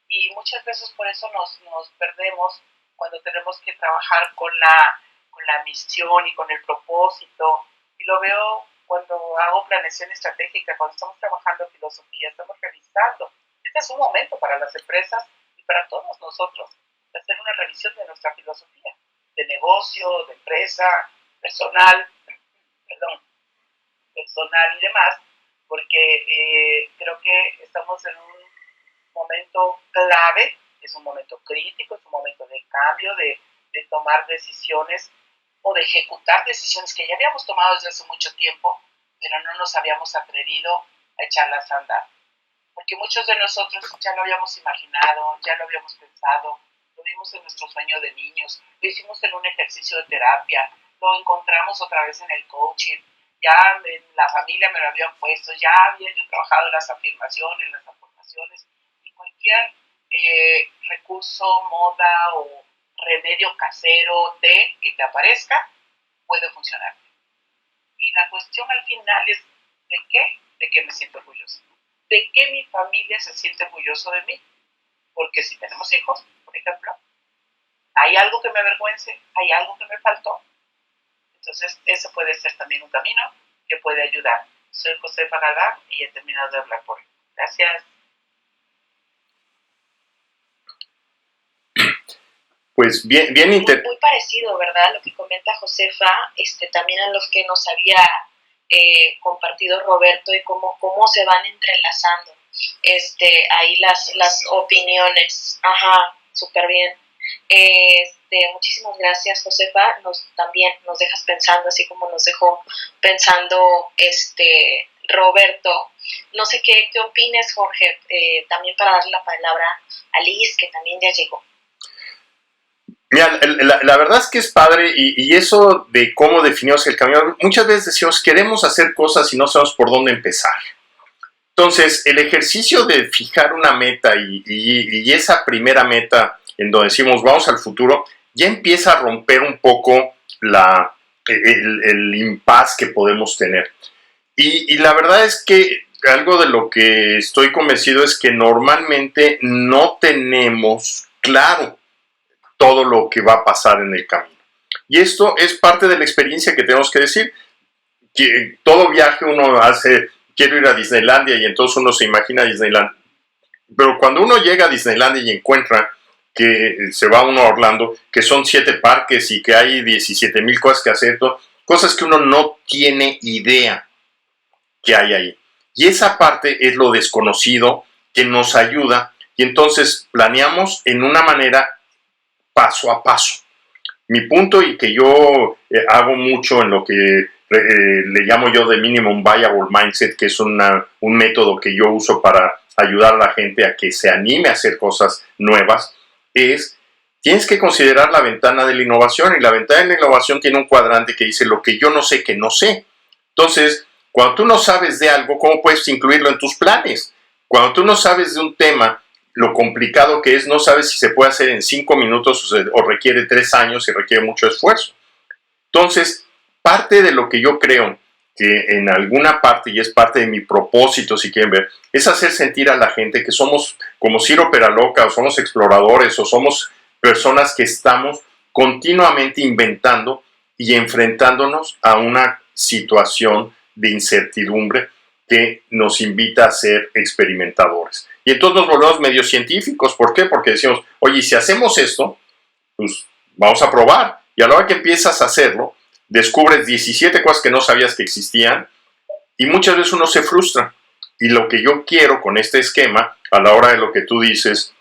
Y muchas veces por eso nos perdemos cuando tenemos que trabajar con la misión y con el propósito. Y lo veo cuando hago planeación estratégica, cuando estamos trabajando en filosofía, estamos revisando. Este es un momento para las empresas y para todos nosotros de hacer una revisión de nuestra filosofía, de negocio, de empresa, personal y demás, porque creo que estamos en un momento clave, es un momento crítico, es un momento de cambio, de tomar decisiones o de ejecutar decisiones que ya habíamos tomado desde hace mucho tiempo, pero no nos habíamos atrevido a echarlas a andar. Porque muchos de nosotros ya lo habíamos imaginado, ya lo habíamos pensado, lo vimos en nuestro sueño de niños, lo hicimos en un ejercicio de terapia, lo encontramos otra vez en el coaching, ya en la familia me lo habían puesto, ya había yo trabajado en las afirmaciones, las aportaciones, y cualquier recurso, moda o remedio casero que te aparezca puede funcionar. Y la cuestión al final es ¿de qué? De que me siento orgulloso. De que mi familia se siente orgulloso de mí. Porque si tenemos hijos, por ejemplo, hay algo que me avergüence, hay algo que me faltó. Entonces, ese puede ser también un camino que puede ayudar. Soy Josefa Galván y he terminado de hablar por hoy. Gracias. Pues bien, muy parecido, ¿verdad? Lo que comenta Josefa, también a los que nos había compartido Roberto y cómo se van entrelazando ahí las opiniones. Ajá, súper bien. Muchísimas gracias, Josefa. También nos dejas pensando, así como nos dejó pensando Roberto. No sé qué opines, Jorge, también para darle la palabra a Liz, que también ya llegó. Mira, la verdad es que es padre y eso de cómo definimos el camino, muchas veces decimos queremos hacer cosas y no sabemos por dónde empezar. Entonces, el ejercicio de fijar una meta y esa primera meta en donde decimos vamos al futuro, ya empieza a romper un poco el impas que podemos tener. Y la verdad es que algo de lo que estoy convencido es que normalmente no tenemos claro todo lo que va a pasar en el camino. Y esto es parte de la experiencia que tenemos que decir. Que todo viaje uno hace, quiero ir a Disneylandia y entonces uno se imagina Disneylandia. Pero cuando uno llega a Disneylandia y encuentra que se va uno a Orlando, que son 7 parques y que hay 17,000 cosas que hacer, cosas que uno no tiene idea que hay ahí. Y esa parte es lo desconocido que nos ayuda y entonces planeamos en una manera paso a paso. Mi punto, y que yo hago mucho en lo que le llamo yo de Minimum Viable Mindset, que es un método que yo uso para ayudar a la gente a que se anime a hacer cosas nuevas, es: tienes que considerar la ventana de la innovación, y la ventana de la innovación tiene un cuadrante que dice lo que yo no sé que no sé. Entonces, cuando tú no sabes de algo, ¿cómo puedes incluirlo en tus planes? Cuando tú no sabes de un tema, lo complicado que es, no sabes si se puede hacer en 5 minutos o requiere 3 años y requiere mucho esfuerzo. Entonces, parte de lo que yo creo que en alguna parte, y es parte de mi propósito, si quieren ver, es hacer sentir a la gente que somos como Ciro Peraloca, o somos exploradores, o somos personas que estamos continuamente inventando y enfrentándonos a una situación de incertidumbre que nos invita a ser experimentadores. Y entonces nos volvemos medio científicos. ¿Por qué? Porque decimos, oye, si hacemos esto, pues vamos a probar. Y a la hora que empiezas a hacerlo, descubres 17 cosas que no sabías que existían, y muchas veces uno se frustra. Y lo que yo quiero con este esquema, a la hora de lo que tú dices,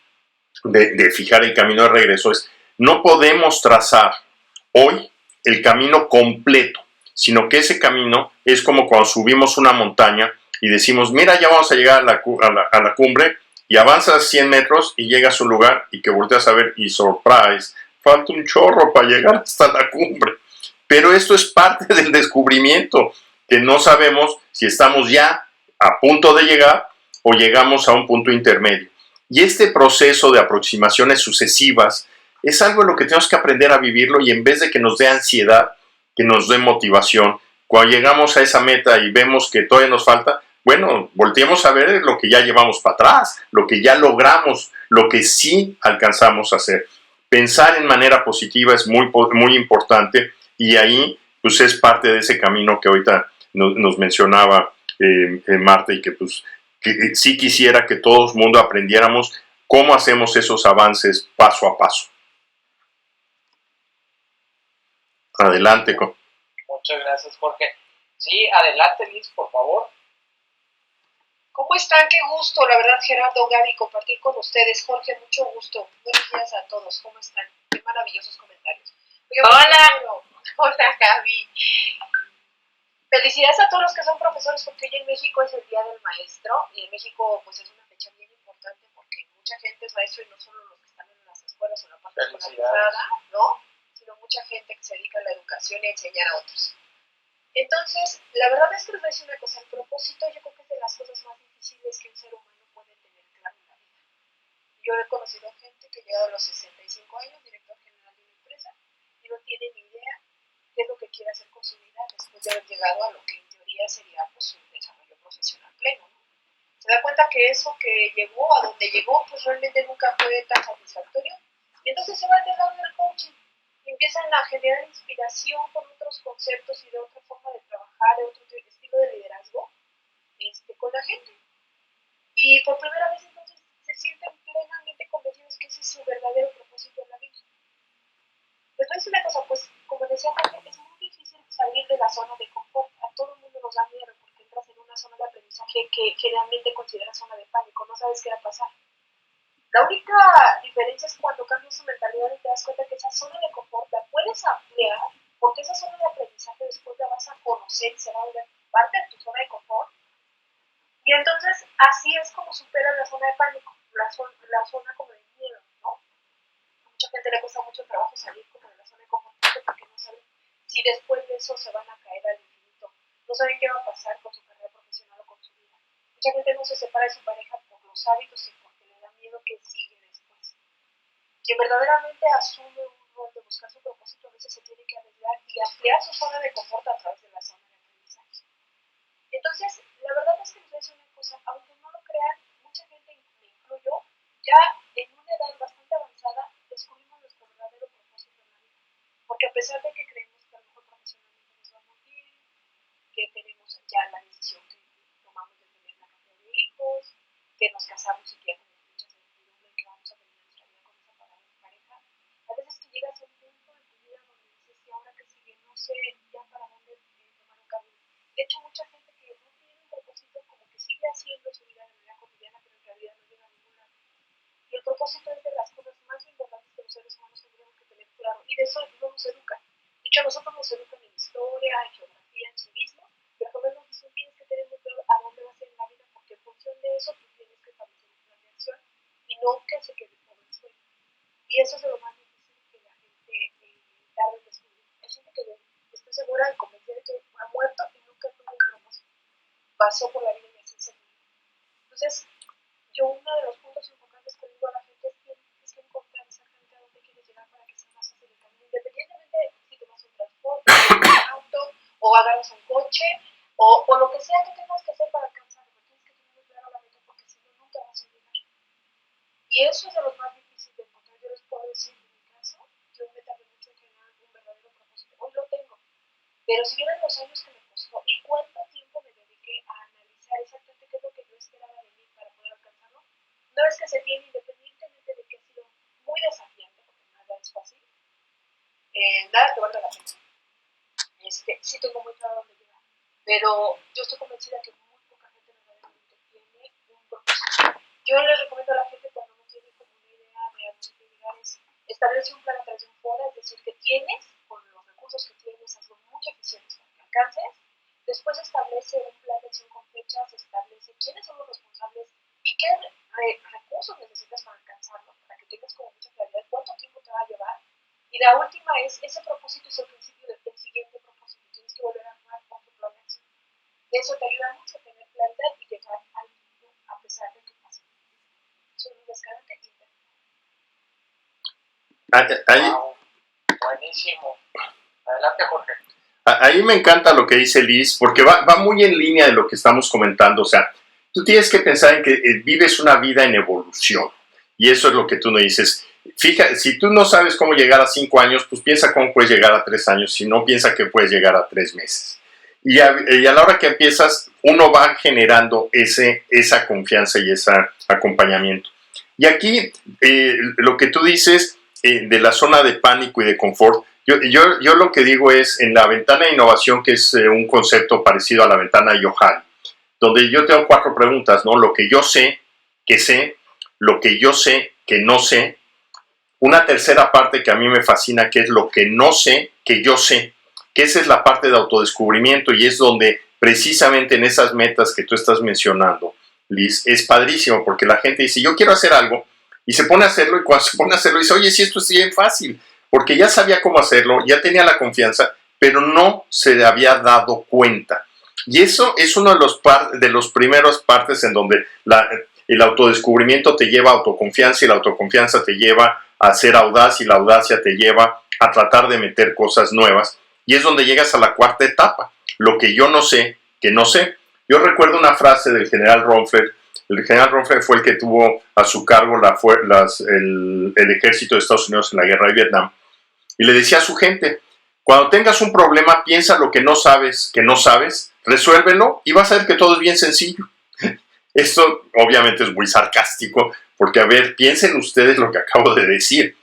de fijar el camino de regreso, es: no podemos trazar hoy el camino completo, sino que ese camino es como cuando subimos una montaña y decimos, mira, ya vamos a llegar a la cumbre, y avanzas 100 metros y llegas a un lugar y que volteas a ver y surprise, falta un chorro para llegar hasta la cumbre. Pero esto es parte del descubrimiento, que no sabemos si estamos ya a punto de llegar o llegamos a un punto intermedio. Y este proceso de aproximaciones sucesivas es algo en lo que tenemos que aprender a vivirlo, y en vez de que nos dé ansiedad, que nos dé motivación. Cuando llegamos a esa meta y vemos que todavía nos falta, bueno, volteemos a ver lo que ya llevamos para atrás, lo que ya logramos, lo que sí alcanzamos a hacer. Pensar en manera positiva es muy, muy importante, y ahí pues es parte de ese camino que ahorita nos mencionaba Marta, y que pues que sí quisiera que todo el mundo aprendiéramos cómo hacemos esos avances paso a paso. Adelante. Muchas gracias, Jorge. Sí, adelante, Liz, por favor. ¿Cómo están? Qué gusto, la verdad, Gerardo, Gaby, compartir con ustedes. Jorge, mucho gusto. Buenos días a todos. ¿Cómo están? Qué maravillosos comentarios. Hola. Hola, Gaby. Felicidades a todos los que son profesores, porque hoy en México es el Día del Maestro, y en México pues es una fecha bien importante porque mucha gente es maestro, y no solo los que están en las escuelas o en la parte escolarizada, ¿no? Sino mucha gente que se dedica a la educación y a enseñar a otros. Entonces, la verdad es que les voy a decir una cosa: el propósito yo creo que es de las cosas más difíciles que un ser humano puede tener claro en la vida. Yo he conocido gente que ha llegado a los 65 años, director general de una empresa, y no tiene ni idea qué es lo que quiere hacer con su vida después de haber llegado a lo que en teoría sería pues un desarrollo profesional pleno, ¿no? Se da cuenta que eso que llegó, a donde llegó, pues realmente nunca fue tan satisfactorio, y entonces se va al lado del coaching y empiezan a generar inspiración con otros conceptos y de otra forma de trabajar, de otro estilo de liderazgo con la gente. Y por primera vez entonces se sienten plenamente convencidos que ese es su verdadero propósito en la vida. Les voy a decir una cosa, pues como decía Jorge, es muy difícil salir de la zona de confort. A todo el mundo nos da miedo porque entras en una zona de aprendizaje que generalmente consideras zona de pánico, no sabes qué va a pasar. La única diferencia es cuando cambias tu mentalidad y te das cuenta que esa zona de confort la puedes ampliar, porque esa zona de aprendizaje después la vas a conocer y se va a volver parte de tu zona de confort. Y entonces así es como superas la zona de pánico, la zona como de miedo, ¿no? A mucha gente le cuesta mucho trabajo salir como de la zona de confort porque no saben si después de eso se van a caer al infinito, no saben qué va a pasar con su carrera profesional o con su vida. Mucha gente no se separa de su pareja por los hábitos y porque le da miedo que sigue después. Quien verdaderamente asume un rol de buscar su propósito a veces se tiene que arriesgar y ampliar su zona de confort a través de la zona de aprendizaje. Entonces, la verdad es que les voy a decir una cosa: aunque no lo crean, mucha gente, me incluyo, ya en una edad bastante avanzada descubrimos nuestro verdadero propósito en la vida. Porque a pesar de que creemos que a lo mejor profesionalmente nos va muy bien, que tenemos ya la decisión que tomamos de tener la cantidad de hijos, que nos casamos y que ya tenemos mucha certidumbre que vamos a tener nuestra vida con esa pareja, a veces que llegas a un punto en tu vida donde dices, y ahora que sigue, no sé ya para dónde tomar un camino. De hecho, mucha gente que no tiene un propósito como que sigue haciendo su vida de manera cotidiana, pero en realidad no llega a ningún lado. en geografía, en civismo, pero como nos dicen, tienes que tener muy claro a dónde vas a ir en la vida, porque en función de eso tú tienes que establecer un plan de acción y no que se quede por el sueño. Y eso es de lo más difícil que la gente tarda en descubrir. Hay gente que estoy segura y convencida de que ha muerto y nunca tuvo un propósito. Pasó por la vida y así se vive. Entonces, yo uno de los puntos importantes que digo a la gente es que tienes que encontrar exactamente a dónde quieres llegar para que sea más fácil el camino, independientemente si tomas un transporte, un auto, o agarras un coche, o lo que sea que tengas que hacer para alcanzarlo. Tienes que tener muy claro la meta porque si no, nunca vas a llegar. Y eso es de lo más difícil de encontrar. Yo les puedo decir, en mi caso, yo me tardé mucho en generar un verdadero propósito. Hoy lo tengo, pero si vieran los años que me costó y cuánto tiempo me dediqué a analizar exactamente qué es lo que yo esperaba de mí para poder alcanzarlo, una vez que se tiene, independientemente de que ha sido muy desafiante, porque nada es fácil, nada te valga la pena. Sí tengo muy claro dónde llegar, pero yo estoy convencida que muy poca gente verdaderamente tiene un propósito. Yo les recomiendo a la gente cuando no tiene como una idea de a dónde llegar es establece un plan a través de un foro, es decir, que tienes, con los recursos que tienes, hazlo mucho eficientes para que alcances. Después establece un plan de acción con fechas, establece quiénes son los responsables y qué recursos necesitas para alcanzarlo, para que tengas como mucha claridad de cuánto tiempo te va a llevar. Y la última es, ese propósito es el principio del siguiente propósito. Tienes que volver a armar otro plan de acción. Eso te ayuda mucho a tener claridad y llegar al punto a pesar de que pase. Eso es un descarante y Wow, buenísimo. Adelante, Jorge. Ahí me encanta lo que dice Liz, porque va muy en línea de lo que estamos comentando. O sea, tú tienes que pensar en que vives una vida en evolución. Y eso es lo que tú no dices. Fíjate, si tú no sabes cómo llegar a 5 años, pues piensa cómo puedes llegar a 3 años. Si no, piensa que puedes llegar a 3 meses. Y a la hora que empiezas, uno va generando esa confianza y ese acompañamiento. Y aquí, lo que tú dices de la zona de pánico y de confort, yo lo que digo es, en la ventana de innovación, que es un concepto parecido a la ventana de Johari, donde yo tengo 4 preguntas, ¿no? Lo que yo sé, que sé, lo que yo sé, que no sé. Una tercera parte que a mí me fascina, que es lo que no sé, que yo sé, que esa es la parte de autodescubrimiento y es donde precisamente en esas metas que tú estás mencionando, Liz, es padrísimo porque la gente dice, yo quiero hacer algo y se pone a hacerlo y cuando se pone a hacerlo dice, oye, si esto es bien fácil, porque ya sabía cómo hacerlo, ya tenía la confianza, pero no se había dado cuenta. Y eso es uno de los primeros partes en donde el autodescubrimiento te lleva a autoconfianza y la autoconfianza te lleva a ser audaz y la audacia te lleva a tratar de meter cosas nuevas. Y es donde llegas a la 4ª etapa, lo que yo no sé, que no sé. Yo recuerdo una frase del general Rumsfeld. El general Rumsfeld fue el que tuvo a su cargo el ejército de Estados Unidos en la guerra de Vietnam. Y le decía a su gente, cuando tengas un problema, piensa lo que no sabes, resuélvelo y vas a ver que todo es bien sencillo. Esto obviamente es muy sarcástico, porque a ver, piensen ustedes lo que acabo de decir.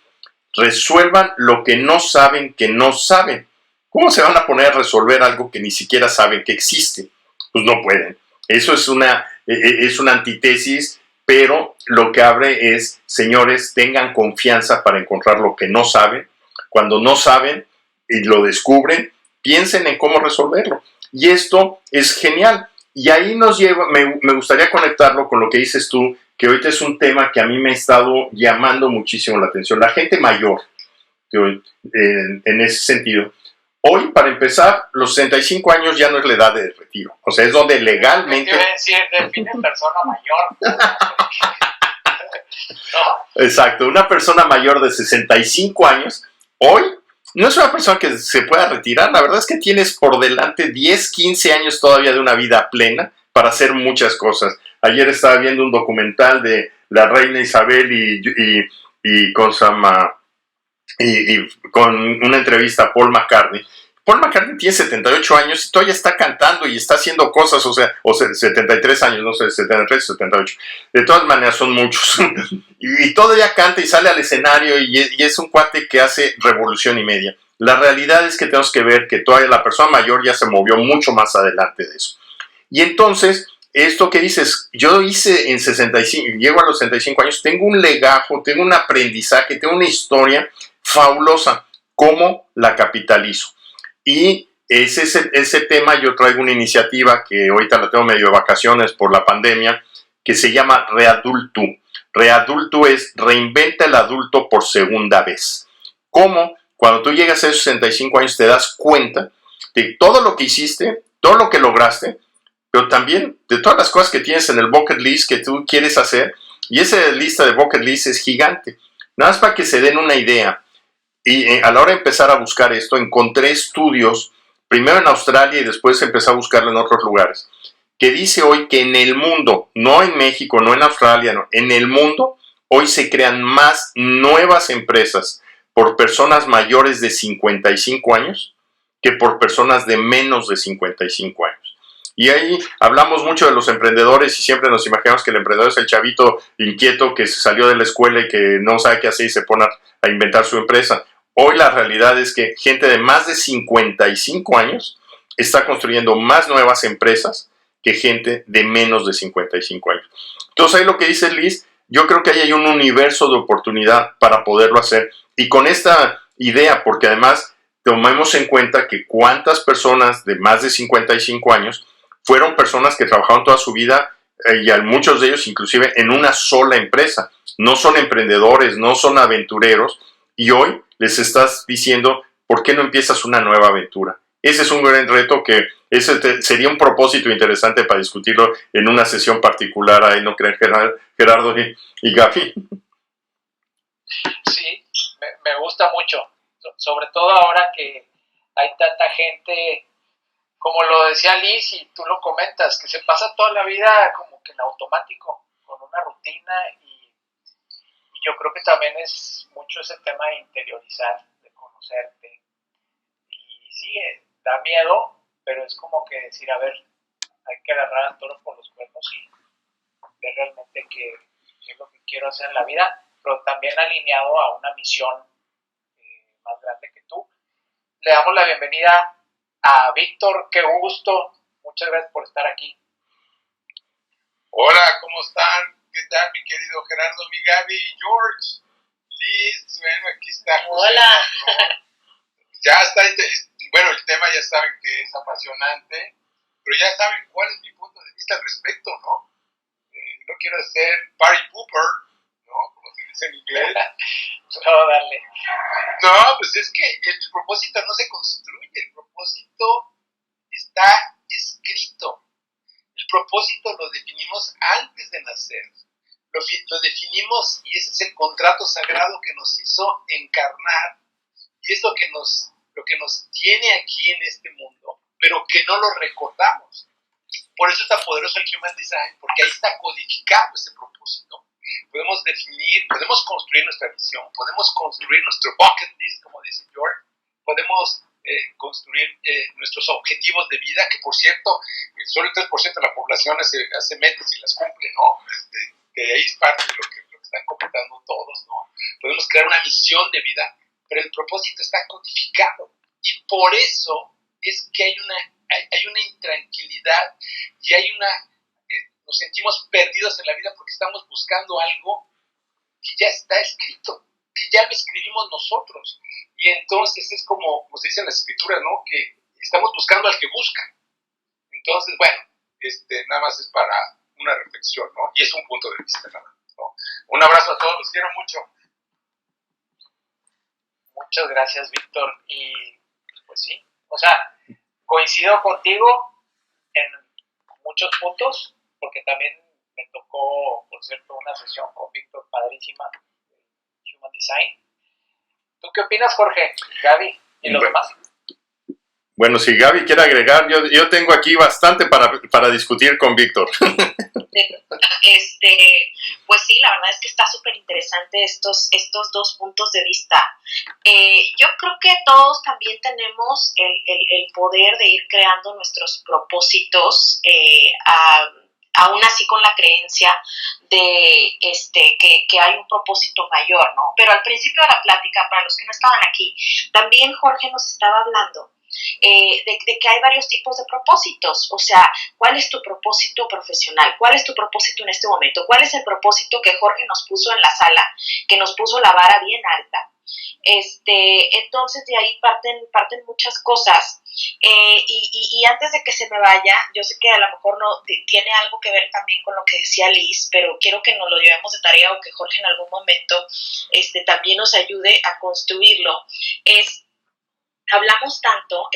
Resuelvan lo que no saben que no saben. ¿Cómo se van a poner a resolver algo que ni siquiera saben que existe? Pues no pueden. Eso es una antítesis, pero lo que abre es, señores, tengan confianza para encontrar lo que no saben. Cuando no saben y lo descubren, piensen en cómo resolverlo. Y esto es genial. Y ahí nos lleva, me gustaría conectarlo con lo que dices tú, que ahorita es un tema que a mí me ha estado llamando muchísimo la atención. La gente mayor, en ese sentido. Hoy, para empezar, los 65 años ya no es la edad de retiro. O sea, es donde legalmente... ¿Qué quiere decir? Define persona mayor. ¿No? Exacto, una persona mayor de 65 años, hoy no es una persona que se pueda retirar. La verdad es que tienes por delante 10, 15 años todavía de una vida plena para hacer muchas cosas. Ayer estaba viendo un documental de la reina Isabel y con una entrevista a Paul McCartney. Paul McCartney tiene 78 años y todavía está cantando y está haciendo cosas, o 73 años, no sé, 73, 78. De todas maneras son muchos. y todavía canta y sale al escenario y es un cuate que hace revolución y media. La realidad es que tenemos que ver que todavía la persona mayor ya se movió mucho más adelante de eso. Y entonces, esto que dices, yo hice en 65, llego a los 65 años, tengo un legajo, tengo un aprendizaje, tengo una historia fabulosa. ¿Cómo la capitalizo? Y es ese tema. Yo traigo una iniciativa que ahorita la tengo medio de vacaciones por la pandemia, que se llama Readultu. Readultu es reinventa el adulto por segunda vez. ¿Cómo? Cuando tú llegas a esos 65 años te das cuenta de todo lo que hiciste, todo lo que lograste, pero también de todas las cosas que tienes en el bucket list que tú quieres hacer. Y esa lista de bucket list es gigante. Nada más para que se den una idea. Y a la hora de empezar a buscar esto, encontré estudios, primero en Australia y después empecé a buscarlo en otros lugares, que dice hoy que en el mundo, no en México, no en Australia, no, en el mundo, hoy se crean más nuevas empresas por personas mayores de 55 años que por personas de menos de 55 años. Y ahí hablamos mucho de los emprendedores y siempre nos imaginamos que el emprendedor es el chavito inquieto que salió de la escuela y que no sabe qué hacer y se pone a inventar su empresa. Hoy la realidad es que gente de más de 55 años está construyendo más nuevas empresas que gente de menos de 55 años. Entonces ahí lo que dice Liz, yo creo que ahí hay un universo de oportunidad para poderlo hacer. Y con esta idea, porque además tomemos en cuenta que cuántas personas de más de 55 años fueron personas que trabajaron toda su vida y a muchos de ellos inclusive en una sola empresa. No son emprendedores, no son aventureros y hoy les estás diciendo, ¿por qué no empiezas una nueva aventura? Ese es un gran reto que ese sería un propósito interesante para discutirlo en una sesión particular. Ahí no creen Gerardo y Gaby. Sí, me gusta mucho, sobre todo ahora que hay tanta gente, como lo decía Liz y tú lo comentas, que se pasa toda la vida como que en automático, con una rutina y yo creo que también es mucho ese tema de interiorizar, de conocerte. Y sí, da miedo, pero es como que decir, a ver, hay que agarrar al toro por los cuernos y ver realmente qué es lo que quiero hacer en la vida, pero también alineado a una misión más grande que tú. Le damos la bienvenida a Víctor, qué gusto, muchas gracias por estar aquí. Hola, ¿cómo están? ¿Qué tal, mi querido Gerardo, mi Gaby, George, Liz? Bueno, aquí está José. Hola. Ya está, bueno, el tema ya saben que es apasionante, pero ya saben cuál es mi punto de vista al respecto, ¿no? No quiero ser party pooper, ¿no? Como se dice en inglés. No, dale. No, pues es que el propósito no se construye, el propósito está escrito. El propósito lo definimos antes de nacer. Lo definimos y ese es el contrato sagrado que nos hizo encarnar y es lo que nos tiene aquí en este mundo, pero que no lo recordamos. Por eso es tan poderoso el Human Design, porque ahí está codificado ese propósito. Podemos definir, podemos construir nuestra visión, podemos construir nuestro bucket list, como dice George, podemos construir nuestros objetivos de vida, que por cierto, solo el 3% de la población hace metas y las cumple, ¿no? Que ahí es parte de lo que están comentando todos, ¿no? Podemos crear una misión de vida, pero el propósito está codificado. Y por eso es que hay una intranquilidad y nos sentimos perdidos en la vida porque estamos buscando algo que ya está escrito, que ya lo escribimos nosotros. Y entonces es como se dice en las escrituras, ¿no? Que estamos buscando al que busca. Entonces, bueno, nada más es para una reflexión, ¿no? Y es un punto de vista, nada más, ¿no? Un abrazo a todos, los quiero mucho. Muchas gracias, Víctor. Y pues sí, o sea, coincido contigo en muchos puntos, porque también me tocó, por cierto, una sesión con Víctor padrísima de Human Design. ¿Tú qué opinas, Jorge? Gaby y los demás. Bueno, si Gaby quiere agregar, yo tengo aquí bastante para discutir con Víctor. Pues sí, la verdad es que está súper interesante estos dos puntos de vista. Yo creo que todos también tenemos el poder de ir creando nuestros propósitos, aún así con la creencia de que hay un propósito mayor, ¿no? Pero al principio de la plática, para los que no estaban aquí, también Jorge nos estaba hablando de que hay varios tipos de propósitos. O sea, ¿cuál es tu propósito profesional? ¿Cuál es tu propósito en este momento? ¿Cuál es el propósito que Jorge nos puso en la sala, que nos puso la vara bien alta? Entonces de ahí parten muchas cosas. Y antes de que se me vaya, yo sé que a lo mejor no tiene algo que ver también con lo que decía Liz, pero quiero que nos lo llevemos de tarea o que Jorge en algún momento también nos ayude a construirlo. Hablamos tanto,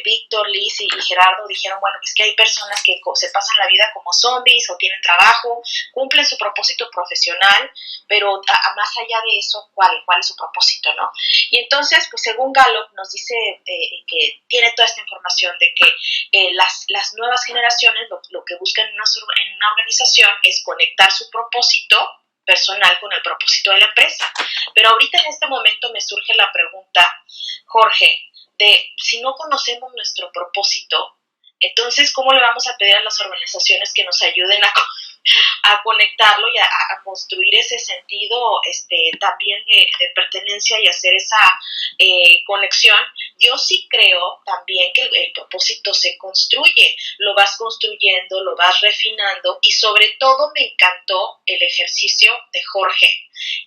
Víctor, Liz y Gerardo dijeron, bueno, es que hay personas que se pasan la vida como zombies o tienen trabajo, cumplen su propósito profesional, pero más allá de eso, ¿cuál es su propósito, no? Y entonces, pues según Gallup nos dice que tiene toda esta información de que las nuevas generaciones lo que buscan en una organización es conectar su propósito personal con el propósito de la empresa. Pero ahorita en este momento me surge la pregunta, Jorge, de si no conocemos nuestro propósito, entonces ¿cómo le vamos a pedir a las organizaciones que nos ayuden a conectarlo y a construir ese sentido también de pertenencia y hacer esa conexión? Yo sí creo también que el propósito se construye, lo vas construyendo, lo vas refinando, y sobre todo me encantó el ejercicio de Jorge,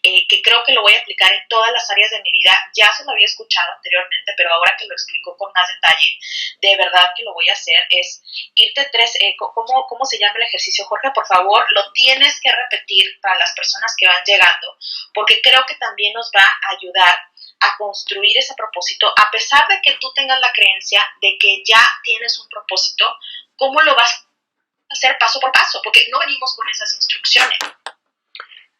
que creo que lo voy a aplicar en todas las áreas de mi vida. Ya se lo había escuchado anteriormente, pero ahora que lo explicó con más detalle, de verdad que lo voy a hacer. Es irte ¿cómo se llama el ejercicio, Jorge? Por favor, lo tienes que repetir para las personas que van llegando, porque creo que también nos va a ayudar a construir ese propósito, a pesar de que tú tengas la creencia de que ya tienes un propósito. ¿Cómo lo vas a hacer paso por paso? Porque no venimos con esas instrucciones.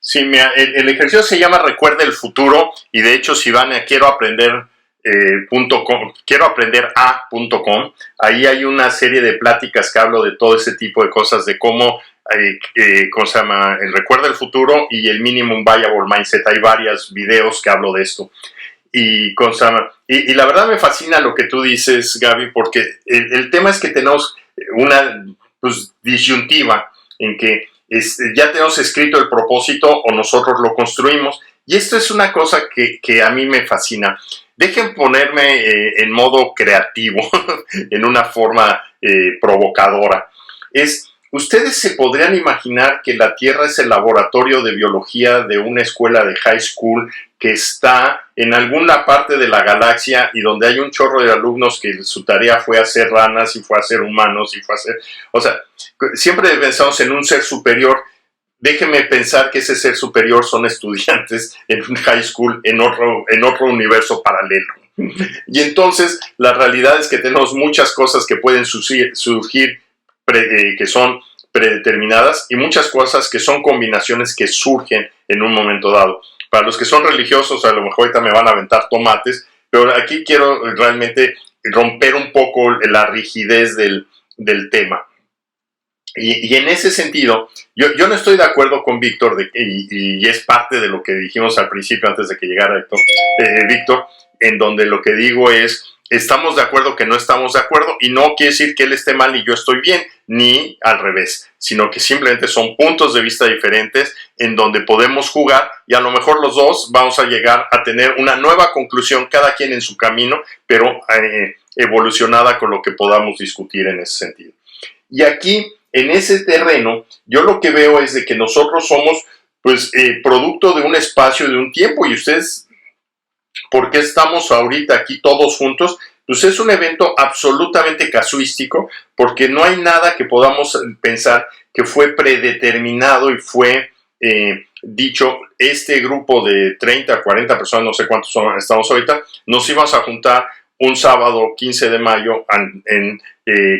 Sí, mira, el ejercicio se llama Recuerda el Futuro, y de hecho si van a quieroaprender.com, ahí hay una serie de pláticas que hablo de todo ese tipo de cosas, de cómo se llama el Recuerda el Futuro y el Minimum Viable Mindset. Hay varios videos que hablo de esto. Y la verdad me fascina lo que tú dices, Gaby, porque el tema es que tenemos una disyuntiva en que ya tenemos escrito el propósito o nosotros lo construimos, y esto es una cosa que a mí me fascina. Dejen ponerme en modo creativo, en una forma provocadora. Ustedes se podrían imaginar que la Tierra es el laboratorio de biología de una escuela de high school que está en alguna parte de la galaxia y donde hay un chorro de alumnos que su tarea fue hacer ranas y fue hacer humanos y fue hacer... O sea, siempre pensamos en un ser superior. Déjenme pensar que ese ser superior son estudiantes en un high school en otro universo paralelo. Y entonces la realidad es que tenemos muchas cosas que pueden surgir que son predeterminadas, y muchas cosas que son combinaciones que surgen en un momento dado. Para los que son religiosos, a lo mejor ahorita me van a aventar tomates, pero aquí quiero realmente romper un poco la rigidez del tema. Y en ese sentido, yo no estoy de acuerdo con Víctor, y es parte de lo que dijimos al principio antes de que llegara Víctor, en donde lo que digo es, estamos de acuerdo que no estamos de acuerdo, y no quiere decir que él esté mal y yo estoy bien, ni al revés, sino que simplemente son puntos de vista diferentes en donde podemos jugar, y a lo mejor los dos vamos a llegar a tener una nueva conclusión, cada quien en su camino, pero evolucionada con lo que podamos discutir en ese sentido. Y aquí, en ese terreno, yo lo que veo es de que nosotros somos producto de un espacio, de un tiempo, y ustedes... ¿Por qué estamos ahorita aquí todos juntos? Pues es un evento absolutamente casuístico, porque no hay nada que podamos pensar que fue predeterminado y fue dicho, este grupo de 30, 40 personas, no sé cuántos estamos ahorita, nos íbamos a juntar un sábado 15 de mayo en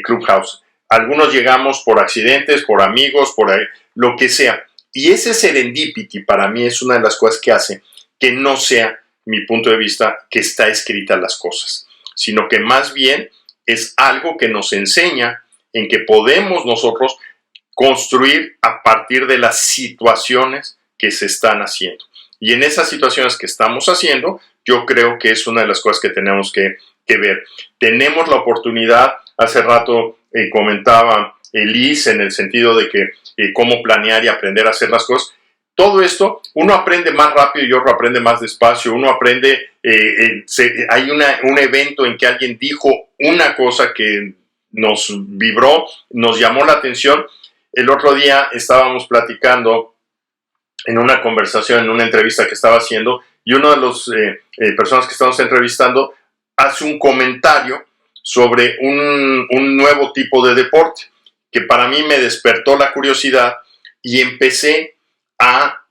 Clubhouse. Algunos llegamos por accidentes, por amigos, por ahí, lo que sea. Y ese serendipity para mí es una de las cosas que hace que no sea mi punto de vista que está escritas las cosas, sino que más bien es algo que nos enseña en que podemos nosotros construir a partir de las situaciones que se están haciendo. Y en esas situaciones que estamos haciendo, yo creo que es una de las cosas que tenemos que ver. Tenemos la oportunidad, hace rato comentaba Liz, en el sentido de que cómo planear y aprender a hacer las cosas. Todo esto, uno aprende más rápido y otro aprende más despacio. Uno aprende, hay un evento en que alguien dijo una cosa que nos vibró, nos llamó la atención. El otro día estábamos platicando en una conversación, en una entrevista que estaba haciendo, y uno de los personas que estamos entrevistando hace un comentario sobre un nuevo tipo de deporte que para mí me despertó la curiosidad y empecé a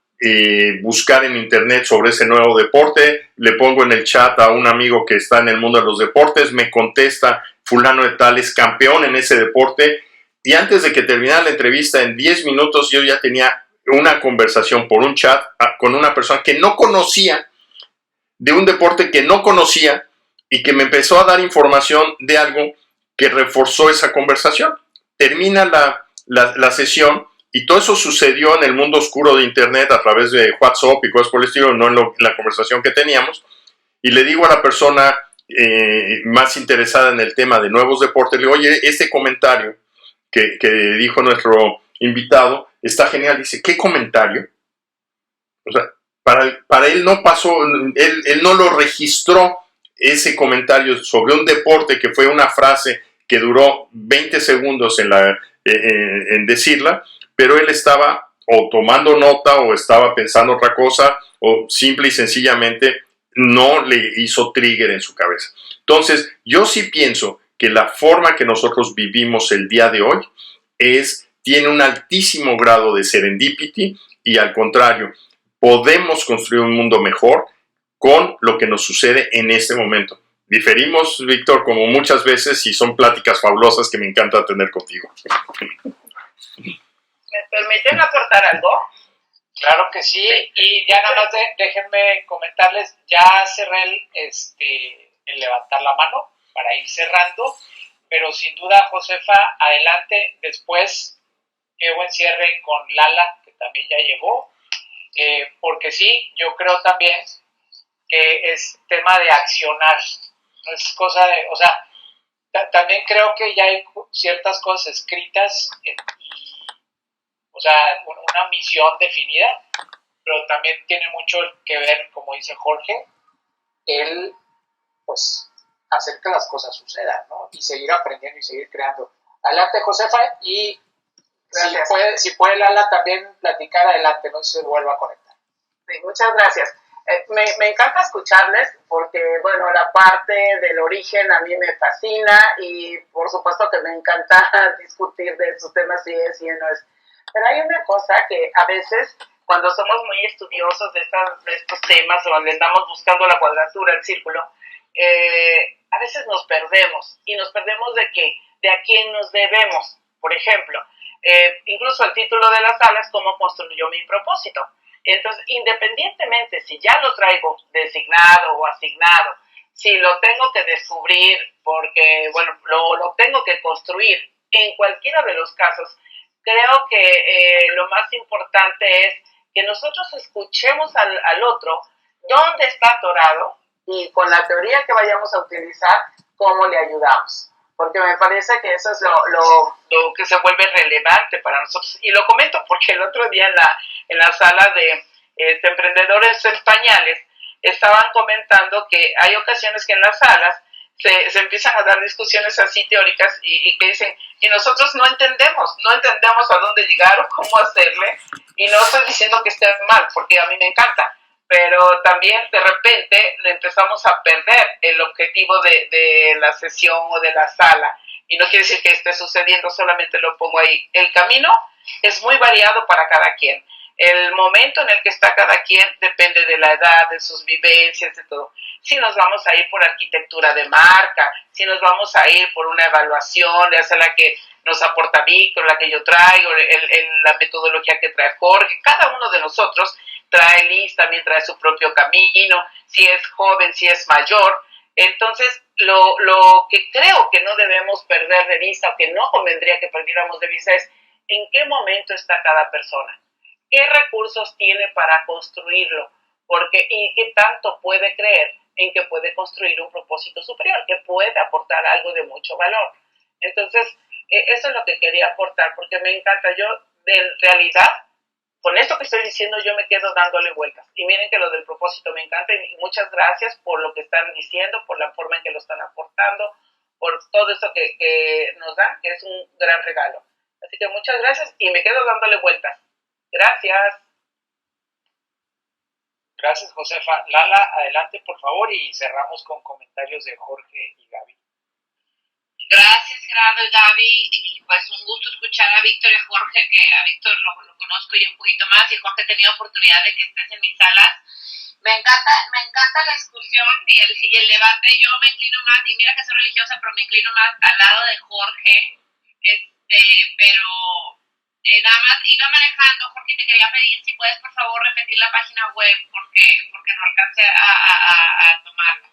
buscar en internet sobre ese nuevo deporte. Le pongo en el chat a un amigo que está en el mundo de los deportes, me contesta fulano de tal es campeón en ese deporte, y antes de que terminara la entrevista, en 10 minutos yo ya tenía una conversación por un chat con una persona que no conocía, de un deporte que no conocía, y que me empezó a dar información de algo que reforzó esa conversación. Termina la sesión, y todo eso sucedió en el mundo oscuro de internet a través de WhatsApp y cosas por el estilo, no en la conversación que teníamos, y le digo a la persona más interesada en el tema de nuevos deportes, le digo, oye, este comentario que dijo nuestro invitado está genial. Dice, ¿qué comentario? O sea, para él no pasó, él no lo registró, ese comentario sobre un deporte que fue una frase que duró 20 segundos en decirla, pero él estaba o tomando nota o estaba pensando otra cosa, o simple y sencillamente no le hizo trigger en su cabeza. Entonces, yo sí pienso que la forma que nosotros vivimos el día de hoy tiene un altísimo grado de serendipity, y al contrario, podemos construir un mundo mejor con lo que nos sucede en este momento. Diferimos, Víctor, como muchas veces, y son pláticas fabulosas que me encanta tener contigo. ¿Me permiten aportar algo? Claro que sí, y ya nada más déjenme comentarles, ya cerré el levantar la mano para ir cerrando, pero sin duda, Josefa, adelante, después que buen cierre con Lala, que también ya llegó, porque sí, yo creo también que es tema de accionar, no es cosa de, o sea, también creo que ya hay ciertas cosas escritas y, o sea, una misión definida, pero también tiene mucho que ver, como dice Jorge, el, pues, hacer que las cosas sucedan, ¿no? Y seguir aprendiendo y seguir creando. Adelante, Josefa, y si puede Lala también platicar, adelante, no se vuelva a conectar. Sí, muchas gracias. Me encanta escucharles porque, bueno, la parte del origen a mí me fascina y por supuesto que me encanta discutir de esos temas si es y no es. Pero hay una cosa que a veces, cuando somos muy estudiosos de estos temas o donde estamos buscando la cuadratura, el círculo, a veces nos perdemos, y nos perdemos de a quién nos debemos. Por ejemplo, incluso el título de la sala es ¿Cómo construyó mi propósito? Entonces, independientemente si ya lo traigo designado o asignado, si lo tengo que descubrir porque, bueno, lo tengo que construir, en cualquiera de los casos, creo que lo más importante es que nosotros escuchemos al otro dónde está atorado, y con la teoría que vayamos a utilizar, cómo le ayudamos. Porque me parece que eso es lo que se vuelve relevante para nosotros. Y lo comento porque el otro día en la sala de emprendedores en pañales estaban comentando que hay ocasiones que en las salas se empiezan a dar discusiones así teóricas y que dicen, y nosotros no entendemos a dónde llegar o cómo hacerle, y no estoy diciendo que esté mal, porque a mí me encanta, pero también de repente le empezamos a perder el objetivo de la sesión o de la sala, y no quiere decir que esté sucediendo, solamente lo pongo ahí. El camino es muy variado para cada quien. El momento en el que está cada quien depende de la edad, de sus vivencias, de todo. Si nos vamos a ir por arquitectura de marca, si nos vamos a ir por una evaluación, ya sea la que nos aporta Víctor, la que yo traigo, la metodología que trae Jorge, cada uno de nosotros trae Liz, también trae su propio camino, si es joven, si es mayor. Entonces, lo que creo que no debemos perder de vista, o que no convendría que perdiéramos de vista, es en qué momento está cada persona, qué recursos tiene para construirlo, y qué tanto puede creer en que puede construir un propósito superior, que puede aportar algo de mucho valor. Entonces, eso es lo que quería aportar, porque me encanta. Yo, en realidad, con esto que estoy diciendo, yo me quedo dándole vueltas. Y miren que lo del propósito me encanta, y muchas gracias por lo que están diciendo, por la forma en que lo están aportando, por todo esto que nos dan, que es un gran regalo. Así que muchas gracias, y me quedo dándole vueltas. Gracias. Gracias, Josefa. Lala, adelante, por favor, y cerramos con comentarios de Jorge y Gaby. Gracias, Gerardo y Gaby, y pues un gusto escuchar a Víctor y a Jorge, que a Víctor lo conozco yo un poquito más, y Jorge he tenido oportunidad de que estés en mis salas. Me encanta la discusión y el debate. Yo me inclino más, y mira que soy religiosa, pero me inclino más al lado de Jorge, pero nada más iba manejando. Jorge, te quería pedir si puedes por favor repetir la página web, porque no alcancé a tomarla.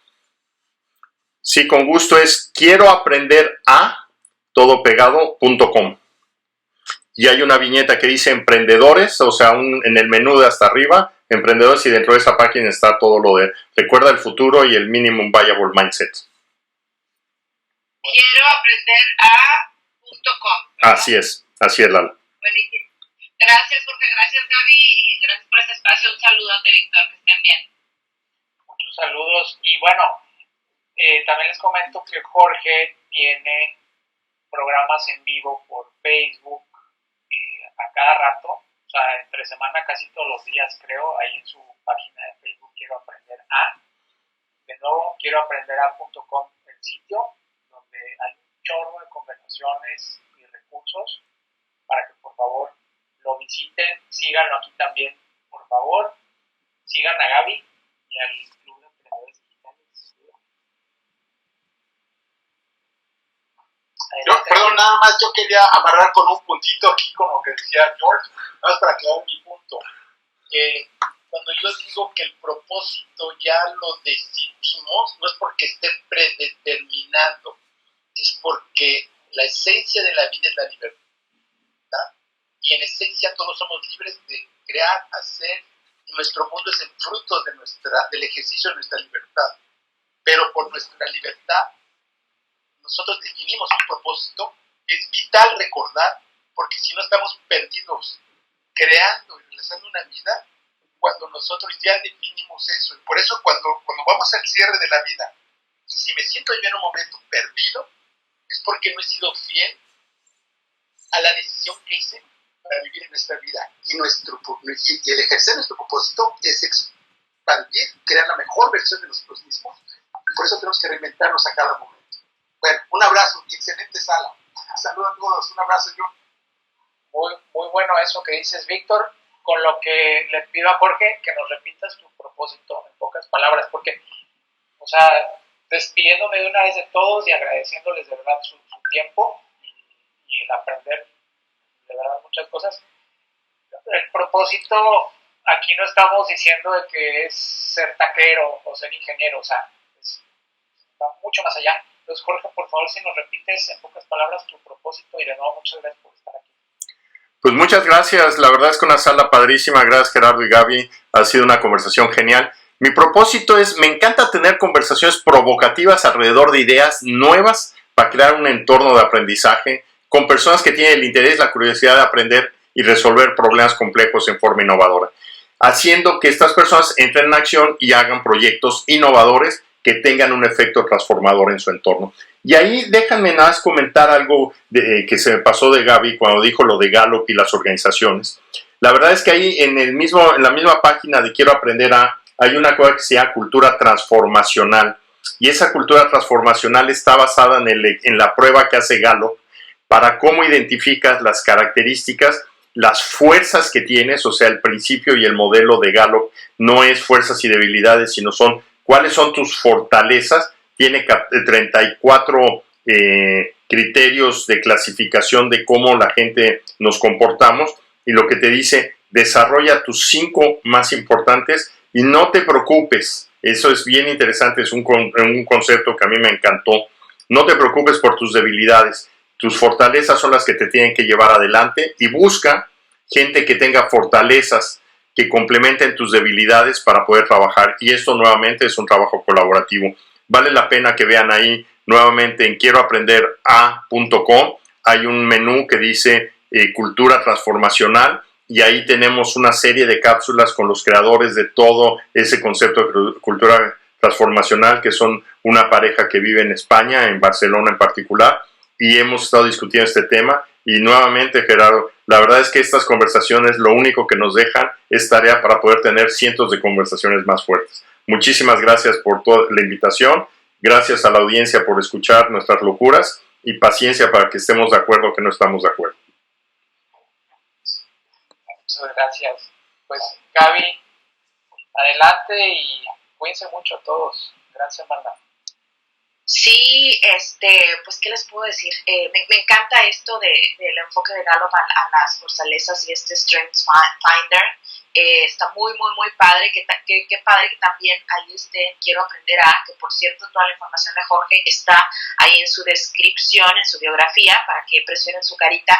Sí, con gusto, es quieroaprendera.todopegado.com. Y hay una viñeta que dice emprendedores, o sea, en el menú de hasta arriba, emprendedores, y dentro de esa página está todo lo de recuerda el futuro y el minimum viable mindset. Quieroaprendera.com. Así es, Lalo. Buenísimo. Gracias, Jorge, gracias, Gaby, y gracias por este espacio. Un saludote, Víctor, que estén bien. Muchos saludos, y bueno, también les comento que Jorge tiene programas en vivo por Facebook a cada rato, o sea, entre semana casi todos los días, creo, ahí en su página de Facebook Quiero Aprender A. De nuevo, quieroaprendera.com, el sitio donde hay un chorro de conversaciones y recursos para que por favor lo visiten. Síganlo aquí también, por favor. Sigan a Gaby y al Club de Emprendedores Digitales. Perdón, nada más yo quería amarrar con un puntito aquí con lo que decía George, nada más para aclarar mi punto. Cuando yo digo que el propósito ya lo decidimos, no es porque esté predeterminado, es porque la esencia de la vida es la libertad. Y en esencia todos somos libres de crear, hacer, y nuestro mundo es el fruto del ejercicio de nuestra libertad. Pero por nuestra libertad, nosotros definimos un propósito. Es vital recordar, porque si no estamos perdidos, creando y realizando una vida, cuando nosotros ya definimos eso. Y por eso cuando vamos al cierre de la vida, si me siento yo en un momento perdido, es porque no he sido fiel a la decisión que hice para vivir en nuestra vida. Y el ejercer nuestro propósito es expandir, crear la mejor versión de nosotros mismos. Y por eso tenemos que reinventarnos a cada momento. Bueno, un abrazo y excelente sala. Saludos a todos, un abrazo yo. Muy bueno eso que dices, Víctor, con lo que le pido a Jorge que nos repitas tu propósito en pocas palabras, porque, o sea, despidiéndome de una vez de todos y agradeciéndoles de verdad su tiempo y el aprender de verdad muchas cosas. El propósito, aquí no estamos diciendo de que es ser taquero o ser ingeniero, o sea, va mucho más allá. Entonces, Jorge, por favor, si nos repites en pocas palabras tu propósito, y de nuevo muchas gracias por estar aquí. Pues muchas gracias, la verdad es que una sala padrísima, gracias Gerardo y Gaby, ha sido una conversación genial. Mi propósito es, me encanta tener conversaciones provocativas alrededor de ideas nuevas para crear un entorno de aprendizaje con personas que tienen el interés, la curiosidad de aprender y resolver problemas complejos en forma innovadora, haciendo que estas personas entren en acción y hagan proyectos innovadores que tengan un efecto transformador en su entorno. Y ahí déjenme nada más comentar algo que se me pasó de Gaby cuando dijo lo de Gallup y las organizaciones. La verdad es que ahí en la misma página de Quiero Aprender A, hay una cosa que se llama cultura transformacional. Y esa cultura transformacional está basada en la prueba que hace Gallup para cómo identificas las características, las fuerzas que tienes, o sea, el principio y el modelo de Gallup no es fuerzas y debilidades, sino son cuáles son tus fortalezas. Tiene 34 criterios de clasificación de cómo la gente nos comportamos, y lo que te dice, desarrolla tus 5 más importantes y no te preocupes. Eso es bien interesante, es un concepto que a mí me encantó. No te preocupes por tus debilidades. Tus fortalezas son las que te tienen que llevar adelante, y busca gente que tenga fortalezas que complementen tus debilidades para poder trabajar. Y esto nuevamente es un trabajo colaborativo. Vale la pena que vean ahí nuevamente en quieroaprendera.com. Hay un menú que dice cultura transformacional, y ahí tenemos una serie de cápsulas con los creadores de todo ese concepto de cultura transformacional, que son una pareja que vive en España, en Barcelona en particular, y hemos estado discutiendo este tema. Y nuevamente, Gerardo, La verdad es que estas conversaciones lo único que nos dejan es tarea para poder tener cientos de conversaciones más fuertes. Muchísimas gracias por toda la invitación, gracias a la audiencia por escuchar nuestras locuras y paciencia para que estemos de acuerdo o que no estamos de acuerdo. Muchas gracias. Pues Gaby, adelante y cuídense mucho todos. Gracias, Marta. Sí, pues, ¿qué les puedo decir? Me encanta esto del enfoque de Galo a las fortalezas y este Strengths Finder. Está muy, muy, muy padre. Qué padre que también ahí Quiero Aprender a, que por cierto, toda la información de Jorge está ahí en su descripción, en su biografía, para que presionen su carita.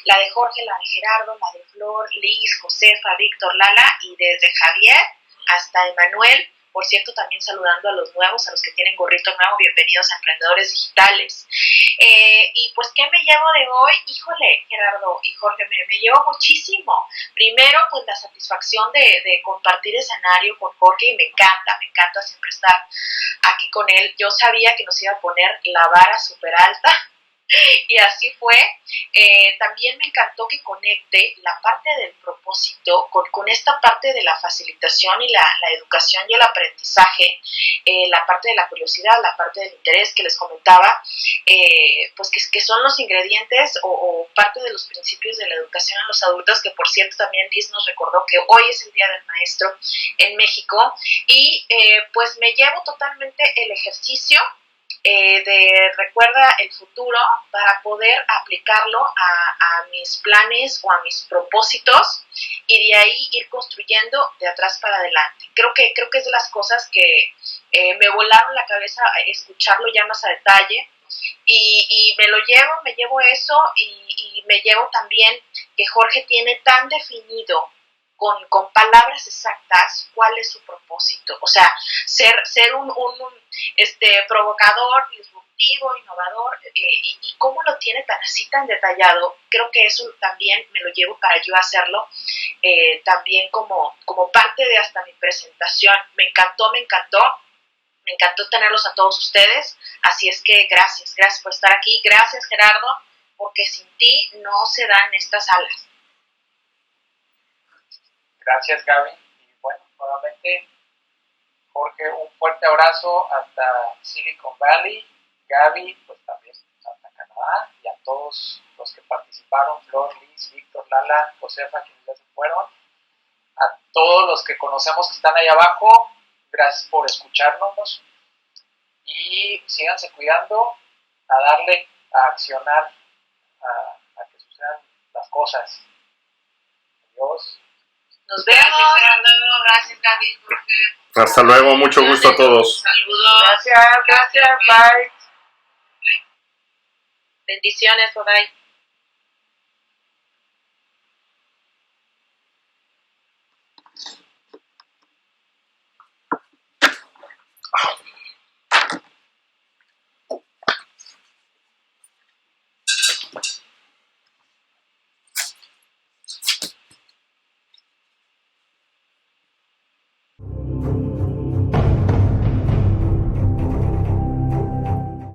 La de Jorge, la de Gerardo, la de Flor, Liz, Josefa, Víctor, Lala, y desde Javier hasta Emanuel. Por cierto, también saludando a los nuevos, a los que tienen gorrito nuevo, bienvenidos a Emprendedores Digitales. Y pues, ¿qué me llevo de hoy? Híjole, Gerardo y Jorge, me llevo muchísimo. Primero, pues la satisfacción de compartir escenario con Jorge, y me encanta siempre estar aquí con él. Yo sabía que nos iba a poner la vara súper alta. Y así fue. También me encantó que conecte la parte del propósito con esta parte de la facilitación y la educación y el aprendizaje, la parte de la curiosidad, la parte del interés que les comentaba, pues que son los ingredientes o parte de los principios de la educación a los adultos, que por cierto también Liz nos recordó que hoy es el Día del Maestro en México. Y pues me llevo totalmente el ejercicio de recuerda el futuro para poder aplicarlo a mis planes o a mis propósitos, y de ahí ir construyendo de atrás para adelante. Creo que es de las cosas que me volaron la cabeza escucharlo ya más a detalle, y me llevo eso, y me llevo también que Jorge tiene tan definido con palabras exactas cuál es su propósito. O sea, ser un provocador, disruptivo, innovador, y cómo lo tiene tan así, tan detallado. Creo que eso también me lo llevo para yo hacerlo, también como parte de hasta mi presentación. Me encantó tenerlos a todos ustedes. Así es que gracias por estar aquí. Gracias, Gerardo, porque sin ti no se dan estas salas. Gracias, Gaby. Y bueno, nuevamente, Jorge, un fuerte abrazo hasta Silicon Valley. Gaby, pues también hasta Canadá. Y a todos los que participaron, Flor, Liz, Víctor, Lala, Josefa, quienes ya se fueron. A todos los que conocemos que están ahí abajo, gracias por escucharnos. Y síganse cuidando, a darle, a accionar, a que sucedan las cosas. Adiós. Nos vemos. Gracias, Fernando. Gracias, Gaby. Jorge. Hasta luego, mucho gusto a todos. Saludos. Gracias, bye. Bendiciones, bye.